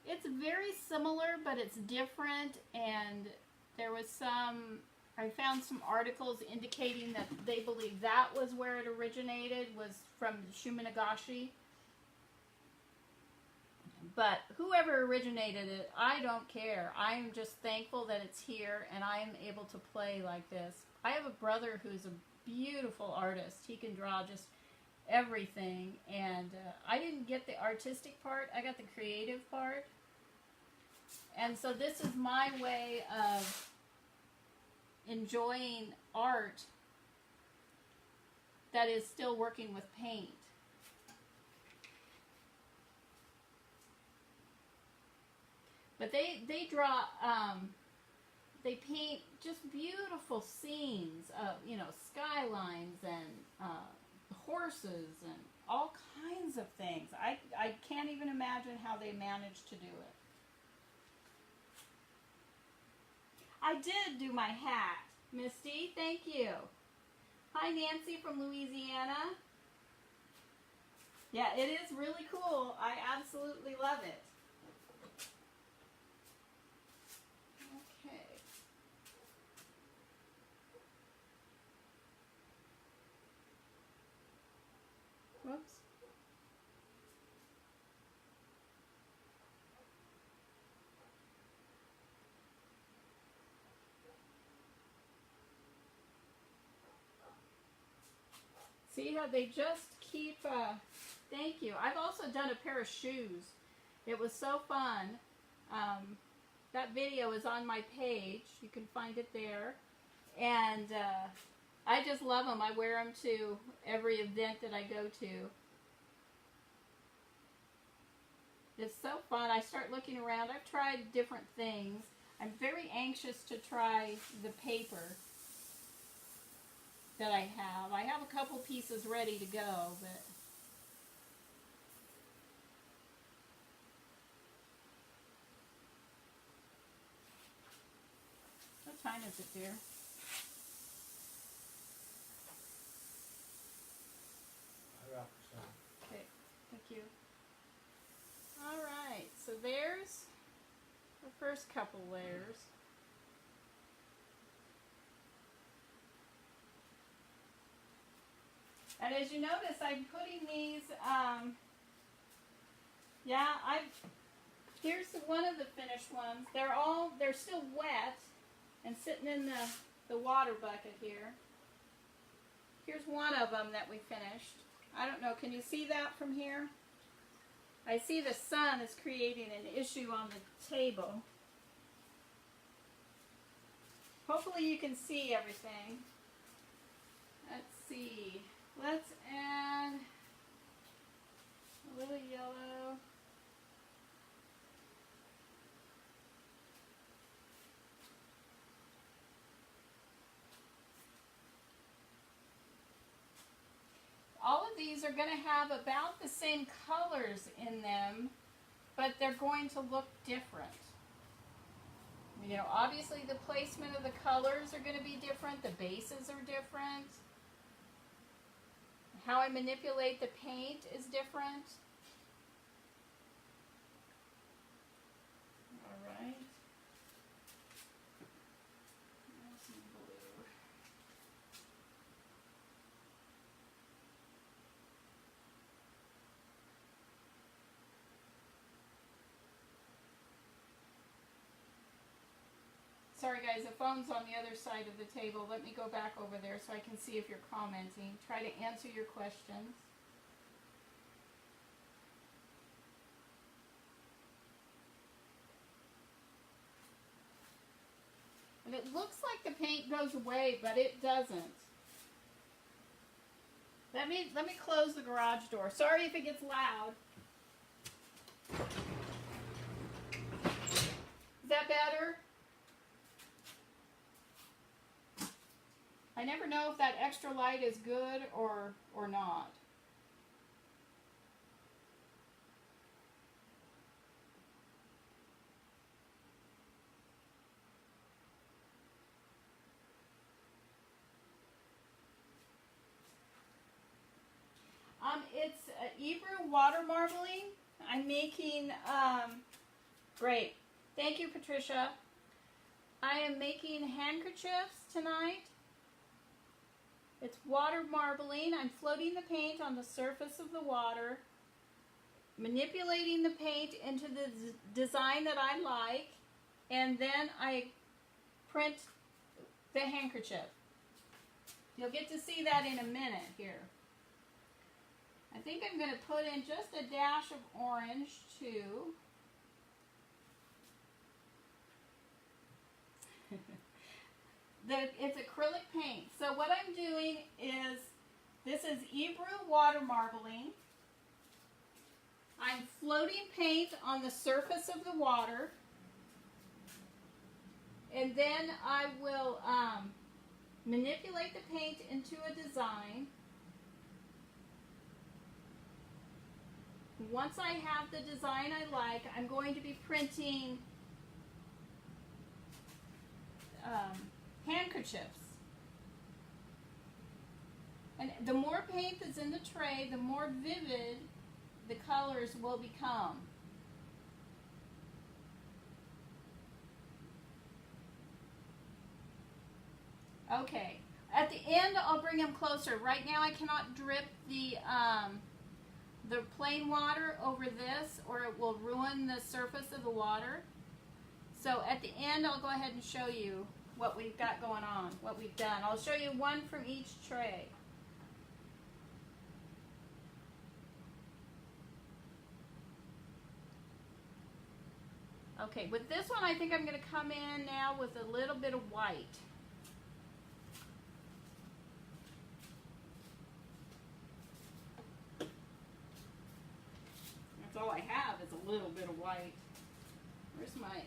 it's very similar, but it's different. And there was I found some articles indicating that they believe that was where it originated, was from Shumenagashi. But whoever originated it, I don't care. I am just thankful that it's here and I am able to play like this. I have a brother who's a beautiful artist. He can draw just everything. And I didn't get the artistic part. I got the creative part. And so this is my way of enjoying art that is still working with paint. But they draw, they paint just beautiful scenes of, you know, skylines and horses and all kinds of things. I can't even imagine how they managed to do it. I did do my hat, Misty. Thank you. Hi, Nancy from Louisiana. Yeah, it is really cool. I absolutely love it. Okay. Whoops. See how they just keep, thank you. I've also done a pair of shoes. It was so fun. That video is on my page. You can find it there. And I just love them. I wear them to every event that I go to. It's so fun. I start looking around. I've tried different things. I'm very anxious to try the paper that I have. I have a couple pieces ready to go, but what time is it, dear? Okay, thank you. All right, so there's the first couple layers. And as you notice, I'm putting these, here's one of the finished ones. They're still wet and sitting in the water bucket here. Here's one of them that we finished. I don't know, can you see that from here? I see the sun is creating an issue on the table. Hopefully you can see everything. Let's see. Let's add a little yellow. All of these are going to have about the same colors in them, but they're going to look different. You know, obviously the placement of the colors are going to be different, the bases are different. How I manipulate the paint is different. Sorry guys, the phone's on the other side of the table. Let me go back over there so I can see if you're commenting. Try to answer your questions. And it looks like the paint goes away, but it doesn't. Let me close the garage door. Sorry if it gets loud. Is that better? I never know if that extra light is good or not. It's Hebrew water marbling. I'm making, great. Thank you, Patricia. I am making handkerchiefs tonight. It's water marbling. I'm floating the paint on the surface of the water, manipulating the paint into the design that I like, and then I print the handkerchief. You'll get to see that in a minute here. I think I'm going to put in just a dash of orange too. It's acrylic paint. So what I'm doing is, this is Hebrew water marbling. I'm floating paint on the surface of the water. And then I will manipulate the paint into a design. Once I have the design I like, I'm going to be printing handkerchiefs. And the more paint that's in the tray, the more vivid the colors will become. Okay, at the end I'll bring them closer. Right now I cannot drip the plain water over this or it will ruin the surface of the water. So at the end I'll go ahead and show you what we've got going on, what we've done. I'll show you one from each tray. Okay, with this one I think I'm going to come in now with a little bit of white. That's all I have is a little bit of white. Where's my...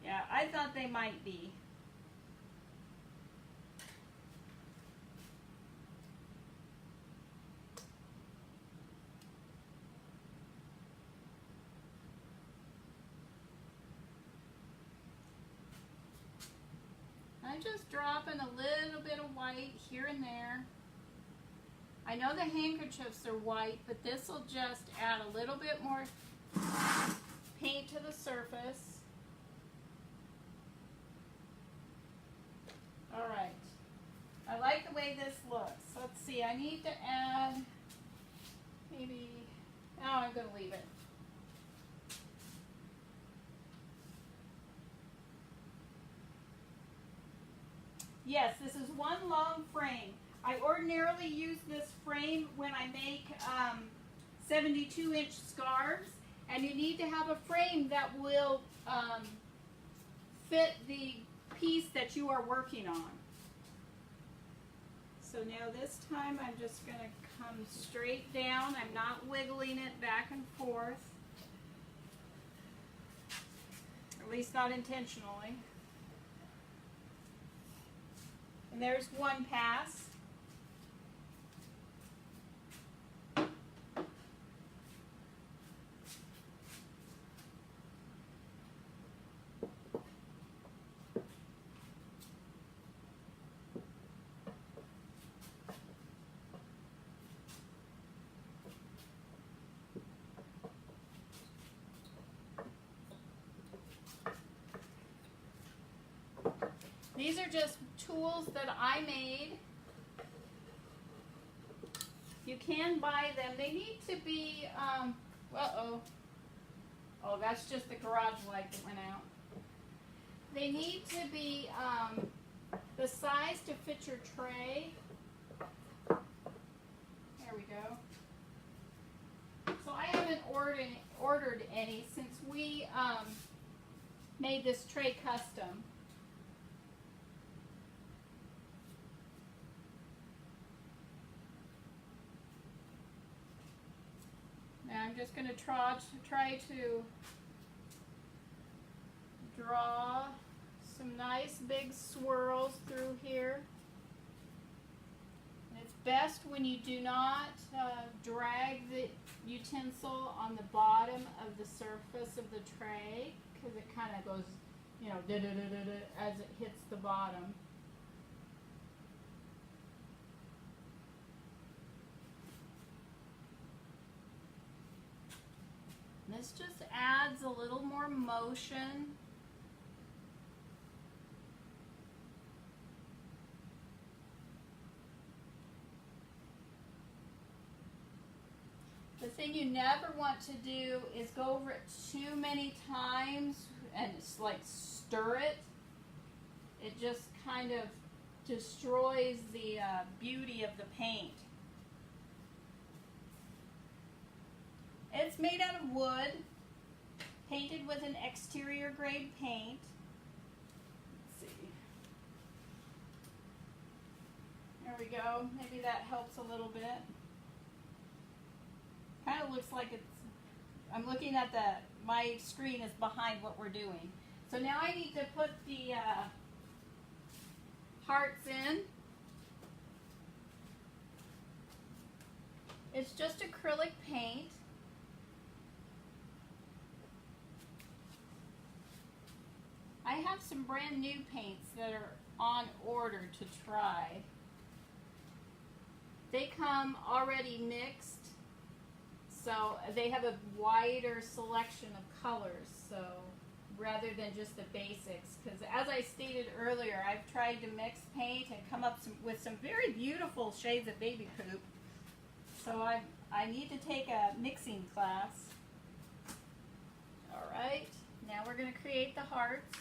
Yeah, I thought they might be. I'm just dropping a little bit of white here and there. I know the handkerchiefs are white, but this will just add a little bit more paint to the surface. All right. I like the way this looks. Let's see. I need to add maybe... Oh, I'm going to leave it. Yes, this is one long frame. I ordinarily use this frame when I make 72-inch scarves, and you need to have a frame that will fit the piece that you are working on. So now this time I'm just going to come straight down. I'm not wiggling it back and forth, at least not intentionally. And there's one pass. These are just tools that I made. You can buy them. They need to be, Oh, that's just the garage light that went out. They need to be the size to fit your tray. There we go. So I haven't ordered any since we made this tray custom. Now I'm just going to try to draw some nice big swirls through here. And it's best when you do not drag the utensil on the bottom of the surface of the tray, because it kind of goes, you know, as it hits the bottom. This just adds a little more motion. The thing you never want to do is go over it too many times and it's like stir it. It just kind of destroys the beauty of the paint. It's made out of wood, painted with an exterior grade paint. Let's see. There we go. Maybe that helps a little bit. Kind of looks like it's, I'm looking at my screen is behind what we're doing. So now I need to put the hearts in. It's just acrylic paint. I have some brand new paints that are on order to try. They come already mixed, so they have a wider selection of colors, so rather than just the basics, because as I stated earlier, I've tried to mix paint and come up with some very beautiful shades of baby poop. So I need to take a mixing class. All right, now we're going to create the hearts.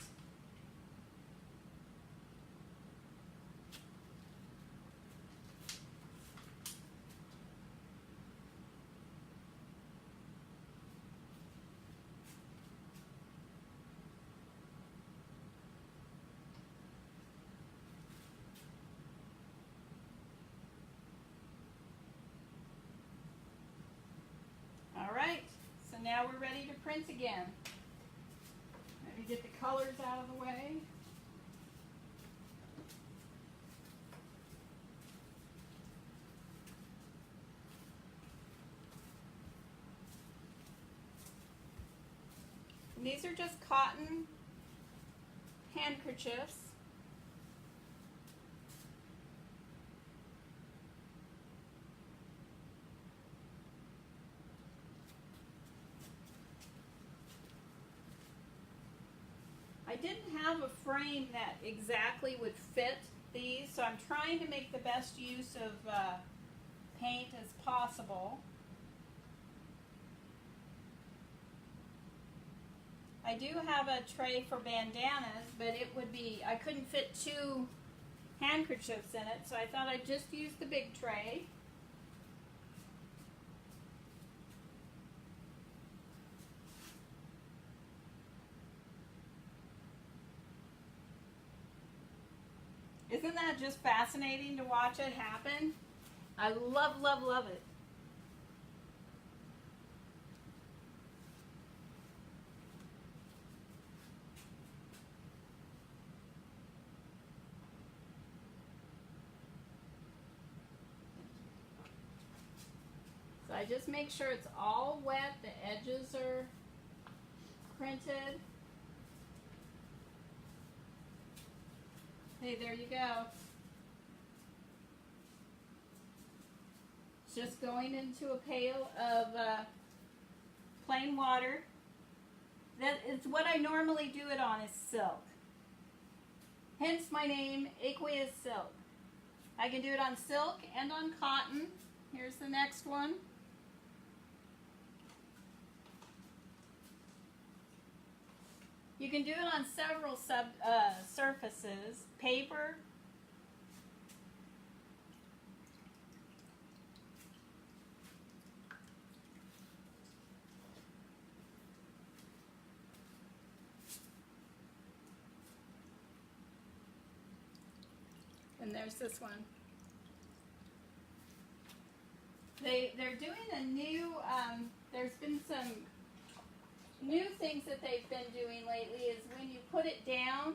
Alright, so now we're ready to print again. Let me get the colors out of the way. And these are just cotton handkerchiefs. I didn't have a frame that exactly would fit these, so I'm trying to make the best use of paint as possible. I do have a tray for bandanas, but it would be, I couldn't fit 2 handkerchiefs in it, so I thought I'd just use the big tray. Isn't that just fascinating to watch it happen? I love, love, love it. So I just make sure it's all wet, the edges are printed. Hey, there you go. It's just going into a pail of plain water. That is what I normally do it on, is silk. Hence my name, Aqueous Silk. I can do it on silk and on cotton. Here's the next one. You can do it on several surfaces. Paper. And there's this one. They're doing a new, there's been some new things that they've been doing lately is when you put it down,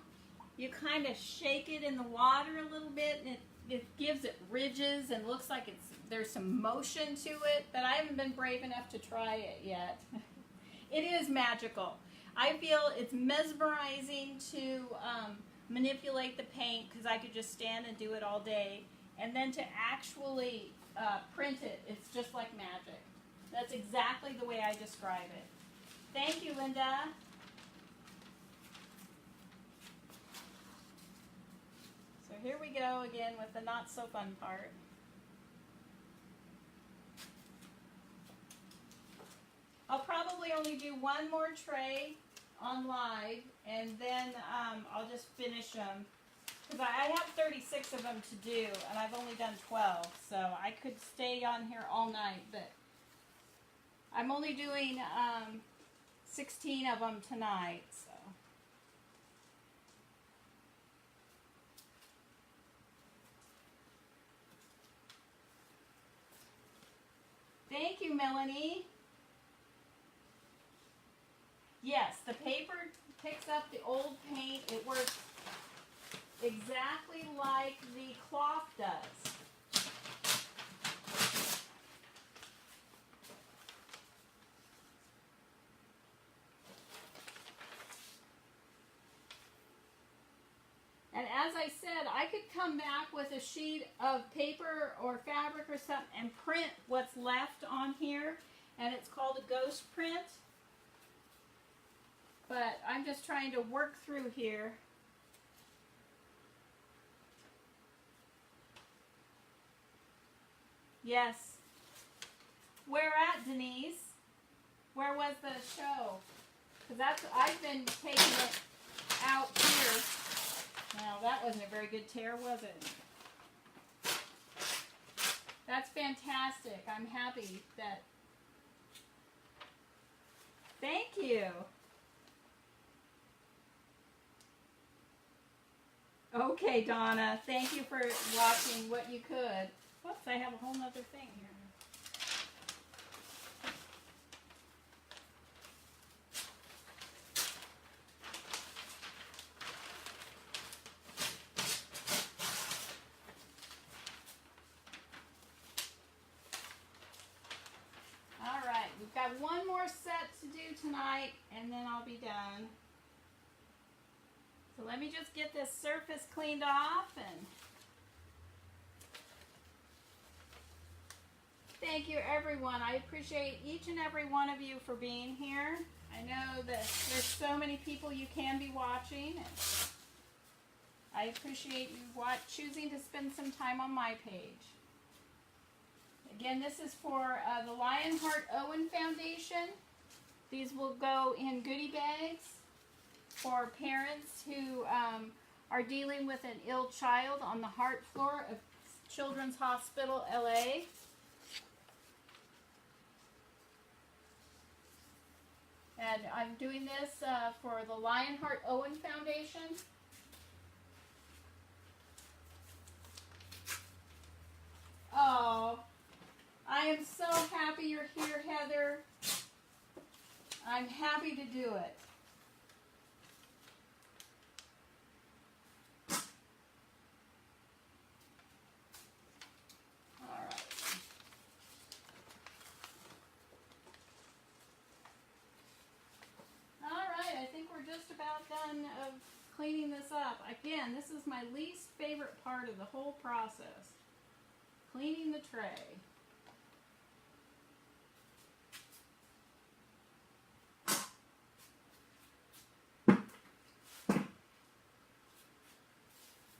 you kind of shake it in the water a little bit, and it gives it ridges and looks like there's some motion to it, but I haven't been brave enough to try it yet. It is magical. I feel it's mesmerizing to manipulate the paint because I could just stand and do it all day, and then to actually print it, it's just like magic. That's exactly the way I describe it. Thank you, Linda. So here we go again with the not so fun part. I'll probably only do one more tray on live, and then I'll just finish them. Because I have 36 of them to do, and I've only done 12, so I could stay on here all night, but I'm only doing 16 of them tonight, so. Thank you, Melanie. Yes, the paper picks up the old paint. It works exactly like the cloth does. And as I said, I could come back with a sheet of paper or fabric or something and print what's left on here, and it's called a ghost print. But I'm just trying to work through here. Yes. Where at, Denise? Where was the show? Because I've been taking it out here. Now, that wasn't a very good tear, was it? That's fantastic. I'm happy that... Thank you. Okay, Donna. Thank you for watching what you could. Whoops, I have a whole nother thing here. Alright, we've got one more set to do tonight, and then I'll be done. So let me just get this surface cleaned off, and thank you, everyone. I appreciate each and every one of you for being here. I know that there's so many people you can be watching, and I appreciate you choosing to spend some time on my page. Again, this is for the Lion Heart Owen Foundation. These will go in goodie bags for parents who are dealing with an ill child on the heart floor of Children's Hospital, LA. And I'm doing this for the Lion Heart Owen Foundation. Oh, I am so happy you're here, Heather. I'm happy to do it. Just about done of cleaning this up. Again, this is my least favorite part of the whole process. Cleaning the tray.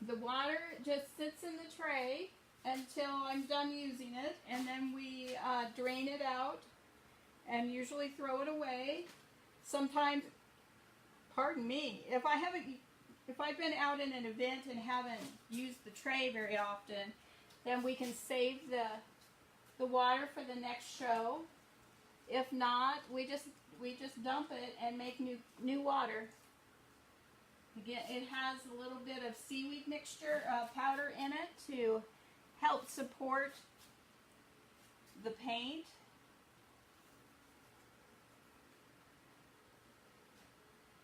The water just sits in the tray until I'm done using it, and then we drain it out and usually throw it away. Sometimes pardon me, if I've been out in an event and haven't used the tray very often, then we can save the water for the next show. If not, we just dump it and make new water. Again, it has a little bit of seaweed mixture powder in it to help support the paint.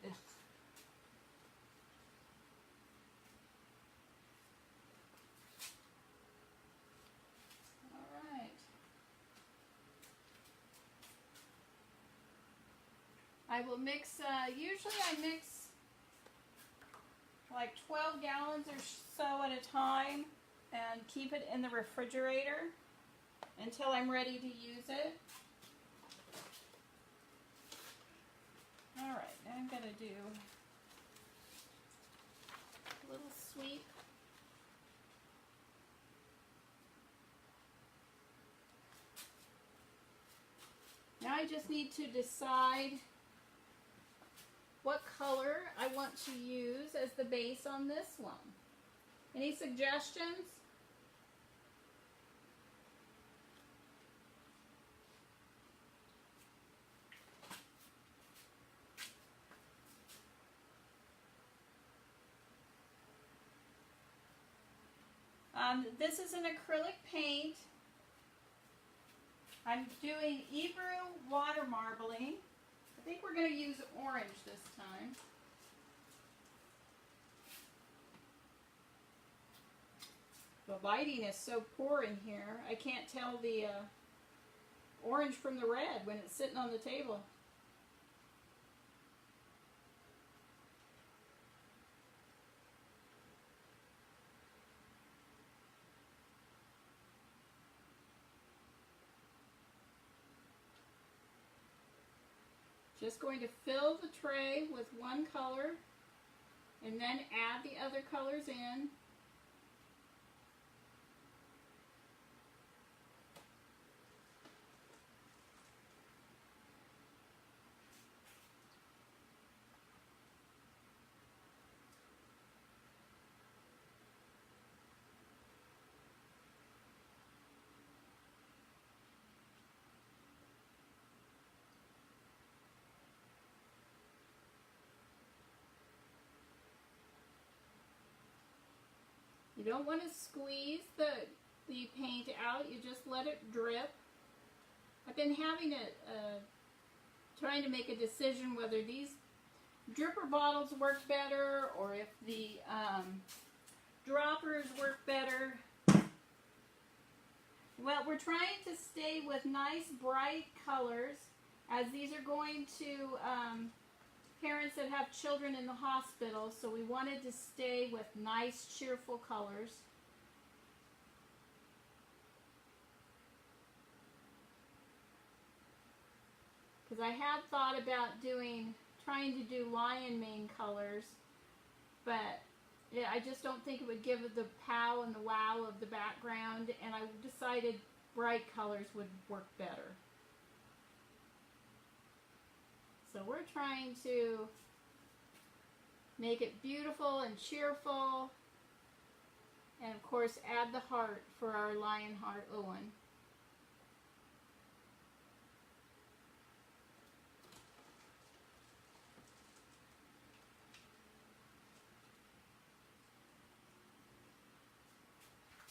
Ugh. All right. I will mix, usually I mix like 12 gallons or so at a time and keep it in the refrigerator until I'm ready to use it. Alright, now I'm going to do a little sweep. Now I just need to decide what color I want to use as the base on this one. Any suggestions? This is an acrylic paint. I'm doing Ebru water marbling. I think we're going to use orange this time. The lighting is so poor in here, I can't tell the orange from the red when it's sitting on the table. Just going to fill the tray with one color and then add the other colors in. You don't want to squeeze the paint out, you just let it drip. I've been having it, trying to make a decision whether these dripper bottles work better or if the droppers work better. Well, we're trying to stay with nice bright colors, as these are going to parents that have children in the hospital, so we wanted to stay with nice, cheerful colors. Because I had thought about trying to do lion mane colors, but yeah, I just don't think it would give it the pow and the wow of the background, and I decided bright colors would work better. So we're trying to make it beautiful and cheerful, and of course add the heart for our Lion Heart Owen.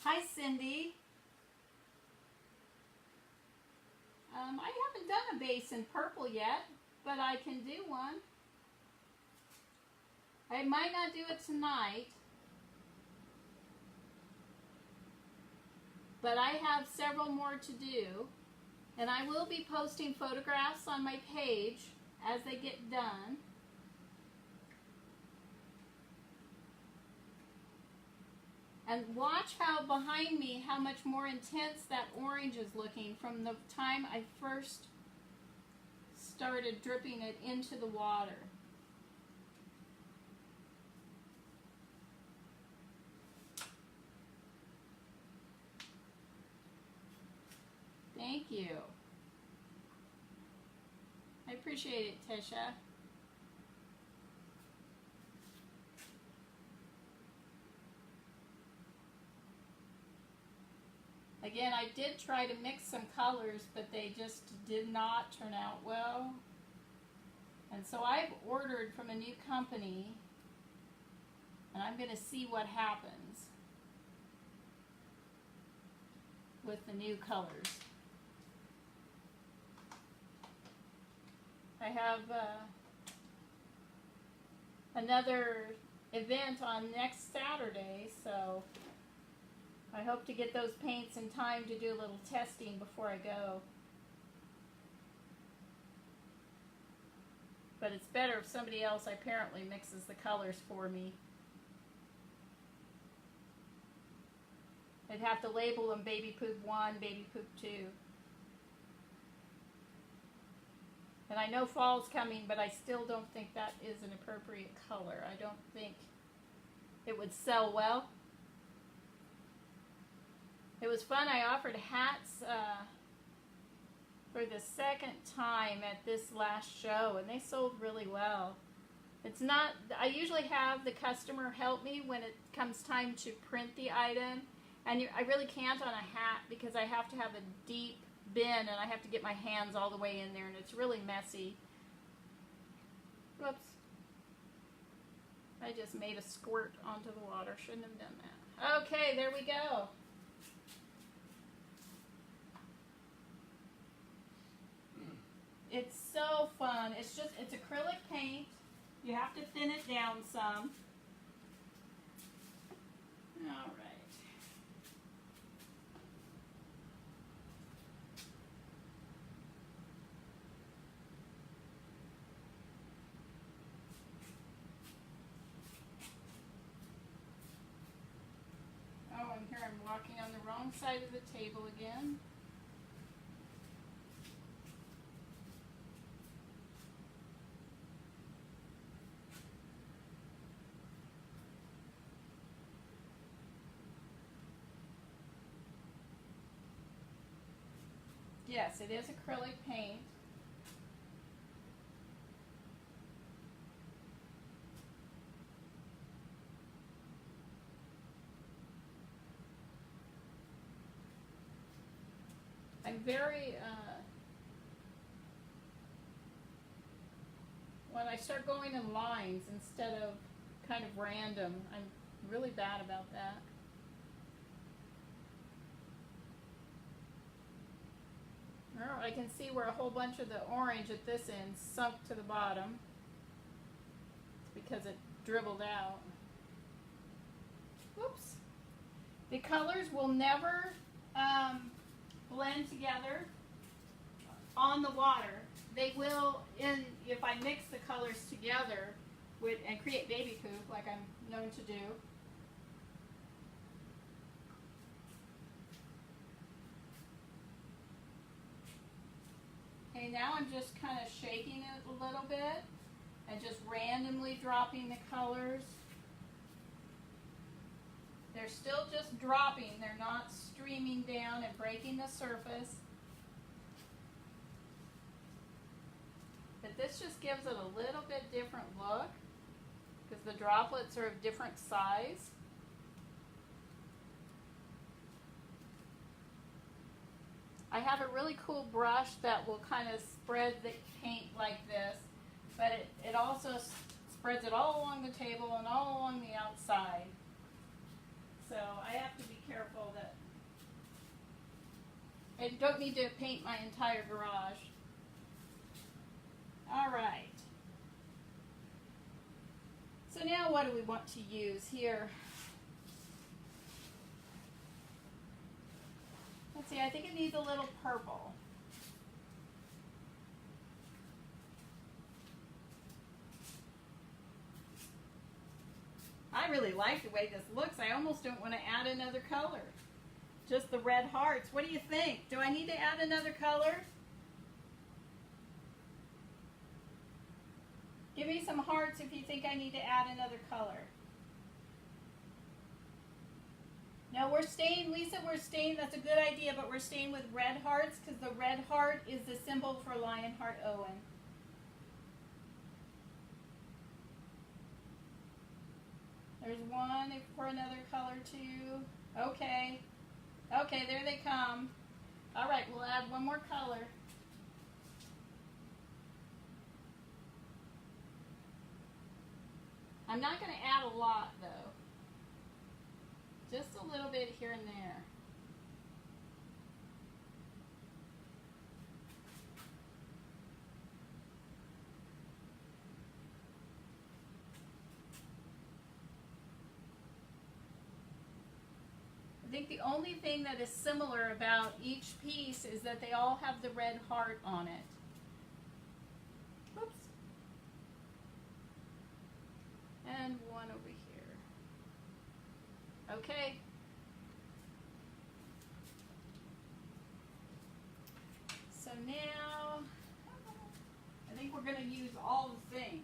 Hi Cindy. I haven't done a base in purple yet, but I can do one. I might not do it tonight, but I have several more to do, and I will be posting photographs on my page as they get done. And watch how behind me, how much more intense that orange is looking from the time I first started dripping it into the water. Thank you. I appreciate it, Tisha. Again, I did try to mix some colors, but they just did not turn out well. And so I've ordered from a new company, and I'm going to see what happens with the new colors. I have another event on next Saturday, so I hope to get those paints in time to do a little testing before I go. But it's better if somebody else apparently mixes the colors for me. I'd have to label them Baby Poop 1, Baby Poop 2. And I know fall's coming, but I still don't think that is an appropriate color. I don't think it would sell well. It was fun. I offered hats for the second time at this last show, and they sold really well. It's not, I usually have the customer help me when it comes time to print the item, and I really can't on a hat because I have to have a deep bin and I have to get my hands all the way in there, and it's really messy. Whoops. I just made a squirt onto the water. Shouldn't have done that. Okay, there we go. It's so fun. It's acrylic paint. You have to thin it down some. All right. Oh, and here I'm walking on the wrong side of the table again. Yes, it is acrylic paint. I'm very, when I start going in lines instead of kind of random, I'm really bad about that. I can see where a whole bunch of the orange at this end sunk to the bottom. It's because it dribbled out. Whoops. The colors will never blend together on the water. They will, if I mix the colors together and create baby poop like I'm known to do. Okay, now I'm just kind of shaking it a little bit and just randomly dropping the colors. They're still just dropping, they're not streaming down and breaking the surface. But this just gives it a little bit different look because the droplets are of different size. I have a really cool brush that will kind of spread the paint like this, but it also spreads it all along the table and all along the outside. So I have to be careful that I don't need to paint my entire garage. All right. So now what do we want to use here? Let's see, I think it needs a little purple. I really like the way this looks. I almost don't want to add another color. Just the red hearts. What do you think? Do I need to add another color? Give me some hearts if you think I need to add another color. No, we're staying, Lisa, we're staying, that's a good idea, but we're staying with red hearts because the red heart is the symbol for Lion Heart Owen. There's one for another color too. Okay. Okay, there they come. All right, we'll add one more color. I'm not going to add a lot though. Just a little bit here and there. I think the only thing that is similar about each piece is that they all have the red heart on it. Whoops. And one over here. Okay. So now, I think we're going to use all the things.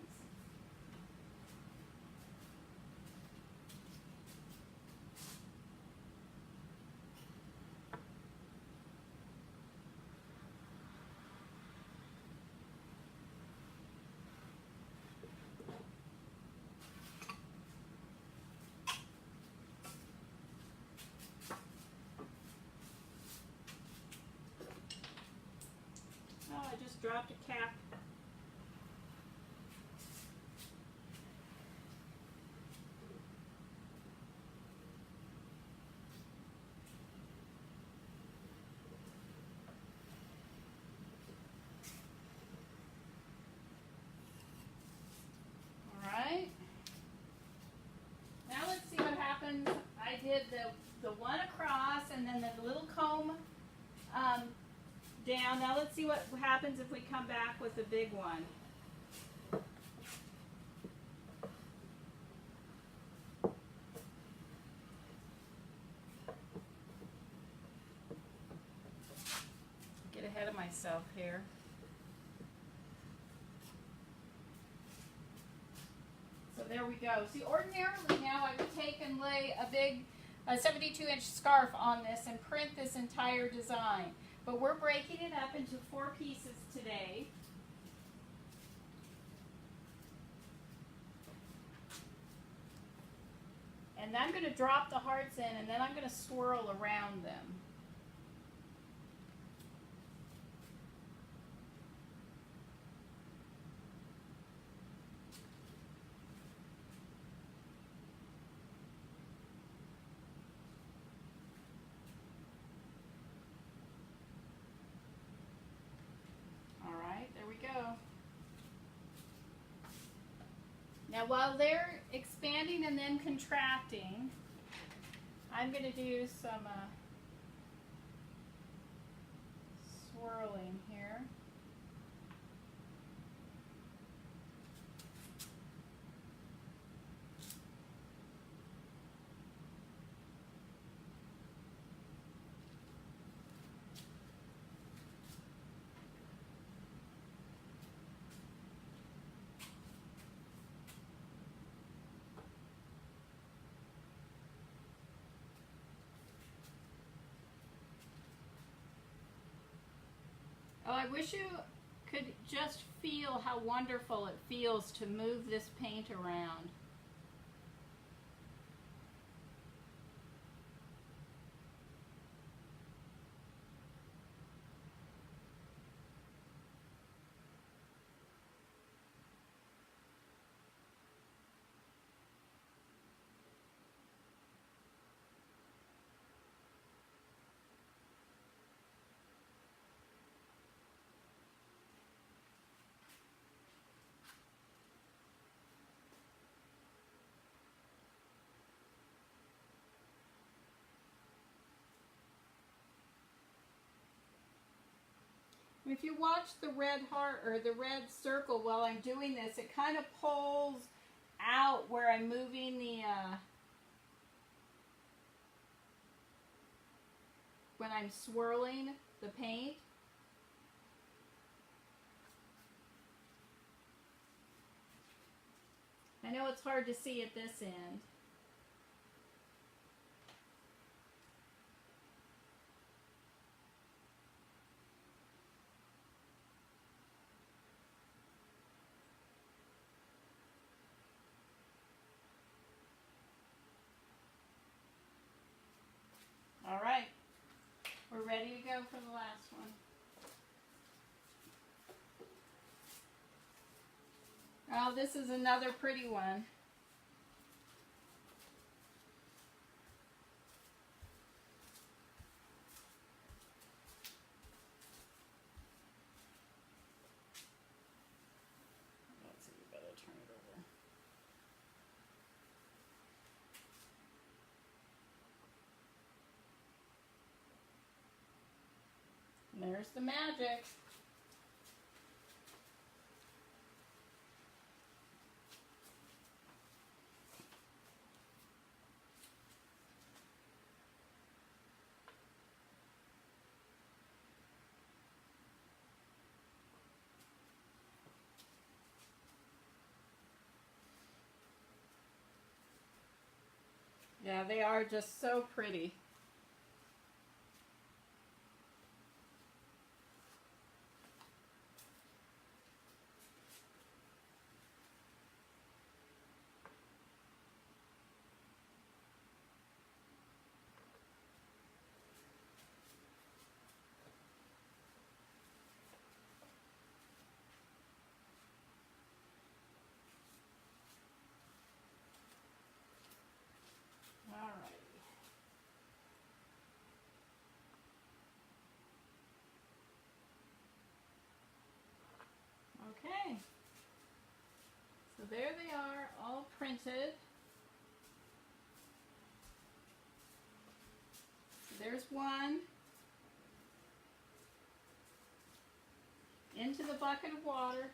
Oh, I just dropped a cap. All right. Now let's see what happens. I did the one across and then the little comb down. Now let's see what happens if we come back with the big one. Get ahead of myself here. So there we go. See, ordinarily now I would take and lay a 72-inch scarf on this and print this entire design. But we're breaking it up into 4 pieces today. And I'm going to drop the hearts in and then I'm going to swirl around them. Now while they're expanding and then contracting, I'm going to do some swirling here. Oh, I wish you could just feel how wonderful it feels to move this paint around. If you watch the red heart or the red circle while I'm doing this, it kind of pulls out where I'm moving the when I'm swirling the paint. I know it's hard to see at this end. All right, Oh, this is another pretty one. Let's see, you better turn it over. And there's the magic. Yeah, they are just so pretty. Alrighty. Okay. So there they are, all printed. So there's one. Into the bucket of water.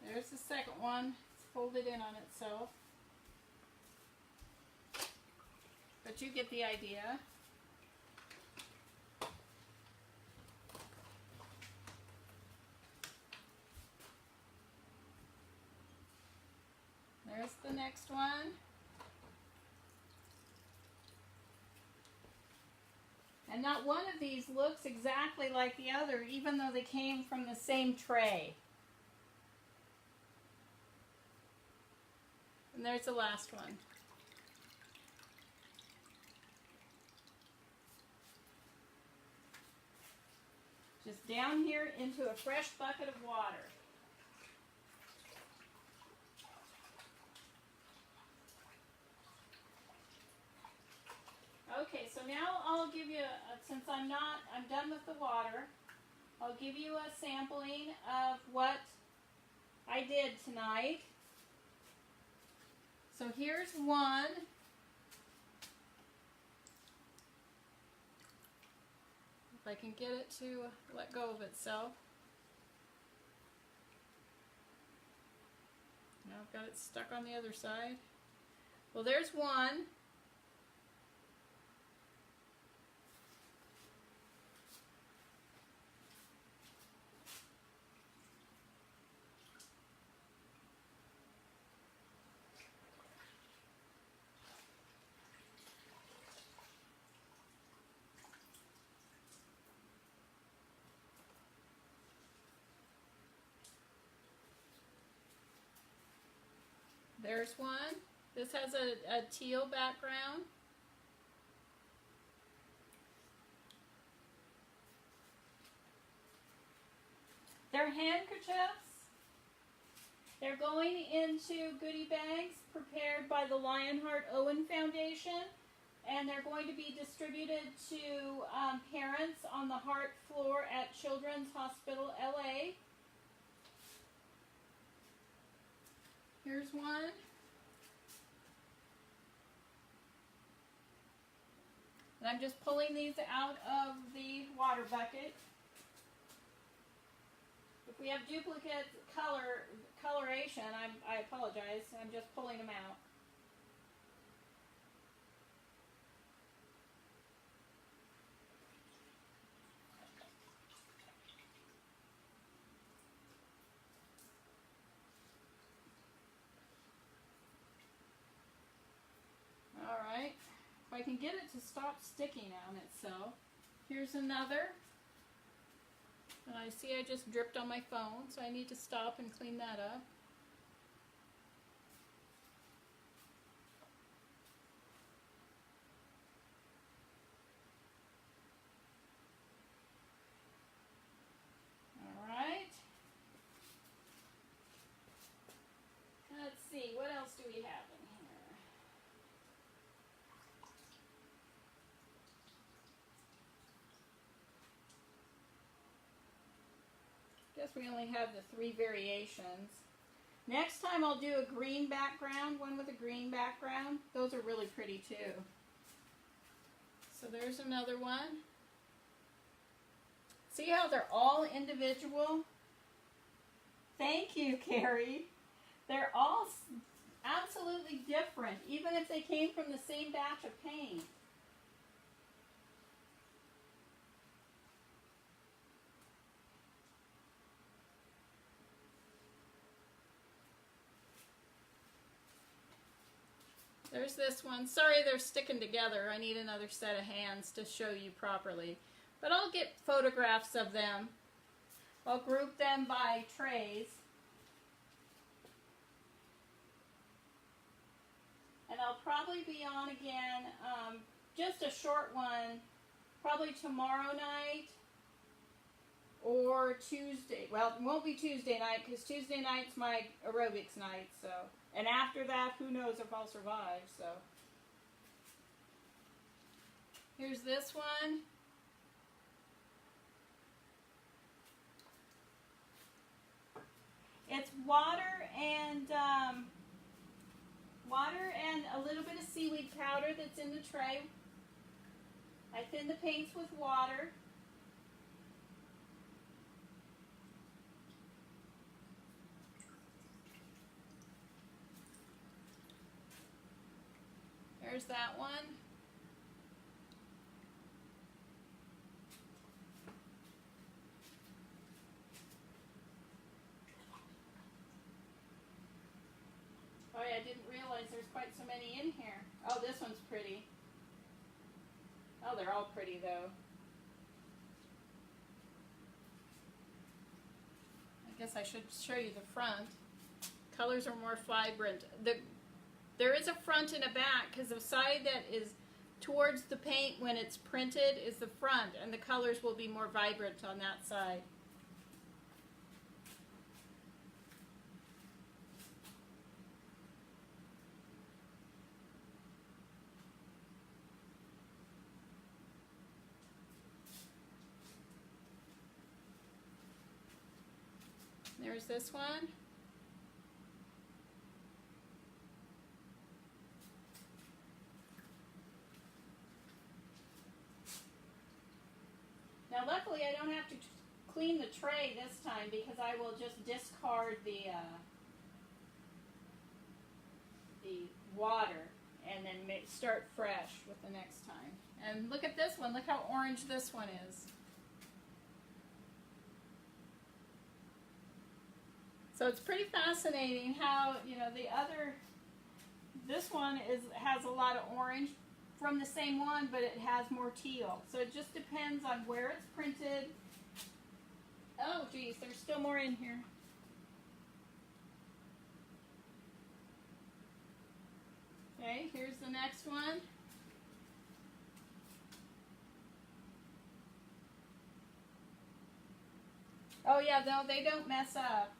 There's the second one. It's folded in on itself. But you get the idea. There's the next one. And not one of these looks exactly like the other, even though they came from the same tray. And there's the last one. Just down here into a fresh bucket of water. Okay, so now I'll give you, since I'm done with the water, I'll give you a sampling of what I did tonight. So here's one. If I can get it to let go of itself. Now I've got it stuck on the other side. Well, there's one. There's one. This has a teal background. They're handkerchiefs. They're going into goodie bags prepared by the Lion Heart Owen Foundation, and they're going to be distributed to parents on the heart floor at Children's Hospital LA. Here's one. And I'm just pulling these out of the water bucket. If we have duplicate coloration, I apologize. I'm just pulling them out. Alright, if I can get it to stop sticking on itself. Here's another. And I see I just dripped on my phone, so I need to stop and clean that up. do we have in here? Guess we only have the 3 variations. Next time I'll do a green background, one with a green background. Those are really pretty too. So there's another one. See how they're all individual? Thank you, Carrie. They're all absolutely different, even if they came from the same batch of paint. There's this one. Sorry they're sticking together. I need another set of hands to show you properly. But I'll get photographs of them. I'll group them by trays. And I'll probably be on again, just a short one, probably tomorrow night or Tuesday. Well, it won't be Tuesday night because Tuesday night's my aerobics night, so. And after that, who knows if I'll survive, so. Here's this one. It's water and a little bit of seaweed powder that's in the tray. I thin the paints with water. There's that one. Oh yeah, I didn't realize there's quite so many in here. Oh, this one's pretty. Oh, they're all pretty though. I guess I should show you the front. Colors are more vibrant. There is a front and a back because the side that is towards the paint when it's printed is the front, and the colors will be more vibrant on that side. There's this one. Now luckily I don't have to clean the tray this time because I will just discard the water and then start fresh with the next time. And look at this one. Look how orange this one is. So it's pretty fascinating how, you know, this one has a lot of orange from the same one, but it has more teal. So it just depends on where it's printed. Oh, geez, there's still more in here. Okay, here's the next one. Oh yeah, no, they don't mess up.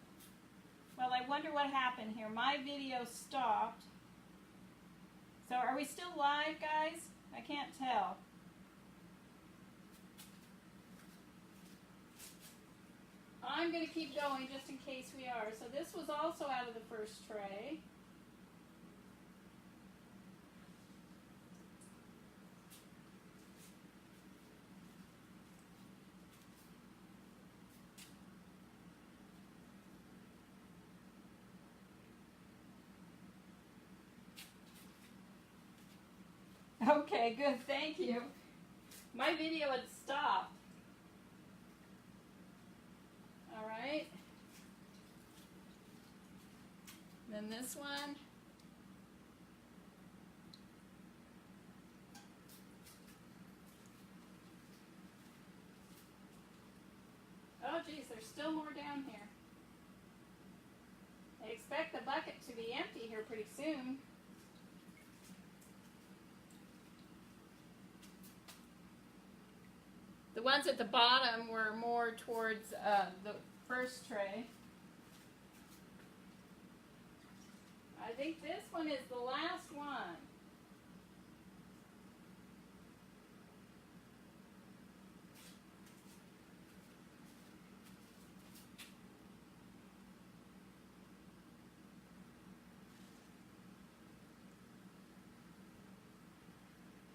Well, I wonder what happened here. My video stopped. So are we still live, guys? I can't tell. I'm going to keep going just in case we are. So this was also out of the first tray. Okay, good, thank you. My video had stopped. All right. Then this one. Oh, geez, there's still more down here. I expect the bucket to be empty here pretty soon. The ones at the bottom were more towards the first tray. I I think this one is the last one.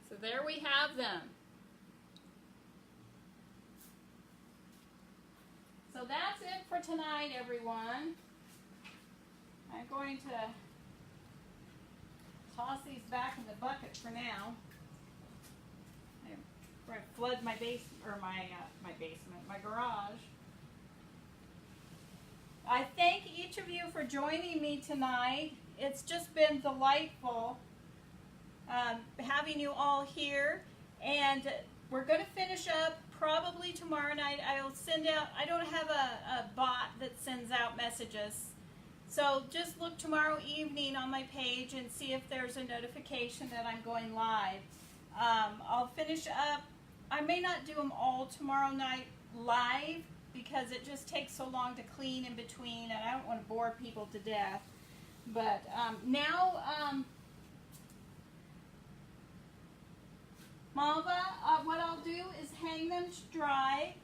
So there we have them. So that's it for tonight, everyone. I'm going to toss these back in the bucket for now. I'm going to flood my my garage. I thank each of you for joining me tonight. It's just been delightful having you all here, and we're going to finish up probably tomorrow night. I'll send out, I don't have a bot that sends out messages, so just look tomorrow evening on my page and see if there's a notification that I'm going live. I'll finish up, I may not do them all tomorrow night live because it just takes so long to clean in between, and I don't want to bore people to death. But now, Malva, what I'll do is hang them to dry.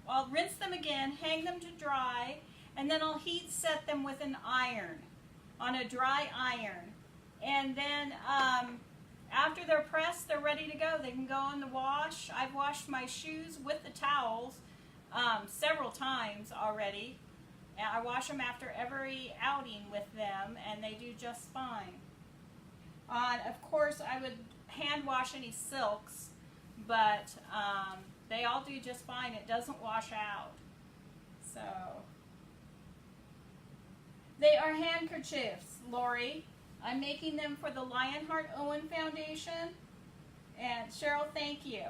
I'll rinse them again, hang them to dry, and then I'll heat set them with an iron, on a dry iron. And then after they're pressed, they're ready to go. They can go in the wash. I've washed my shoes with the towels several times already. And I wash them after every outing with them, and they do just fine. Of course, I would hand wash any silks, but they all do just fine. It doesn't wash out. So they are handkerchiefs, Lori. I'm making them for the Lion Heart Owen Foundation. And Cheryl, thank you.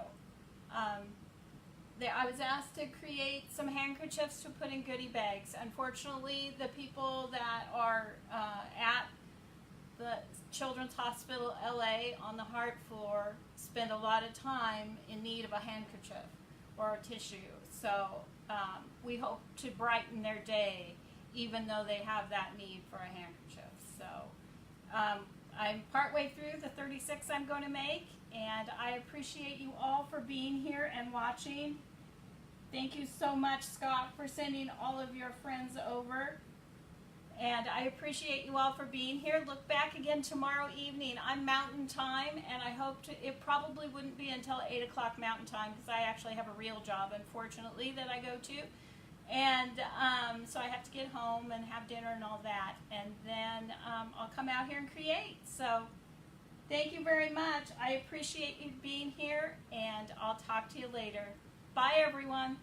I was asked to create some handkerchiefs to put in goodie bags. Unfortunately, the people that are at the Children's Hospital LA on the heart floor spend a lot of time in need of a handkerchief or a tissue. So we hope to brighten their day, even though they have that need for a handkerchief. So I'm partway through the 36 I'm going to make, and I appreciate you all for being here and watching. Thank you so much, Scott, for sending all of your friends over. And I appreciate you all for being here. Look back again tomorrow evening. I'm Mountain Time, and I hope to, it probably wouldn't be until 8 o'clock Mountain Time, because I actually have a real job, unfortunately, that I go to. And so I have to get home and have dinner and all that. And then I'll come out here and create. So thank you very much. I appreciate you being here, and I'll talk to you later. Bye, everyone.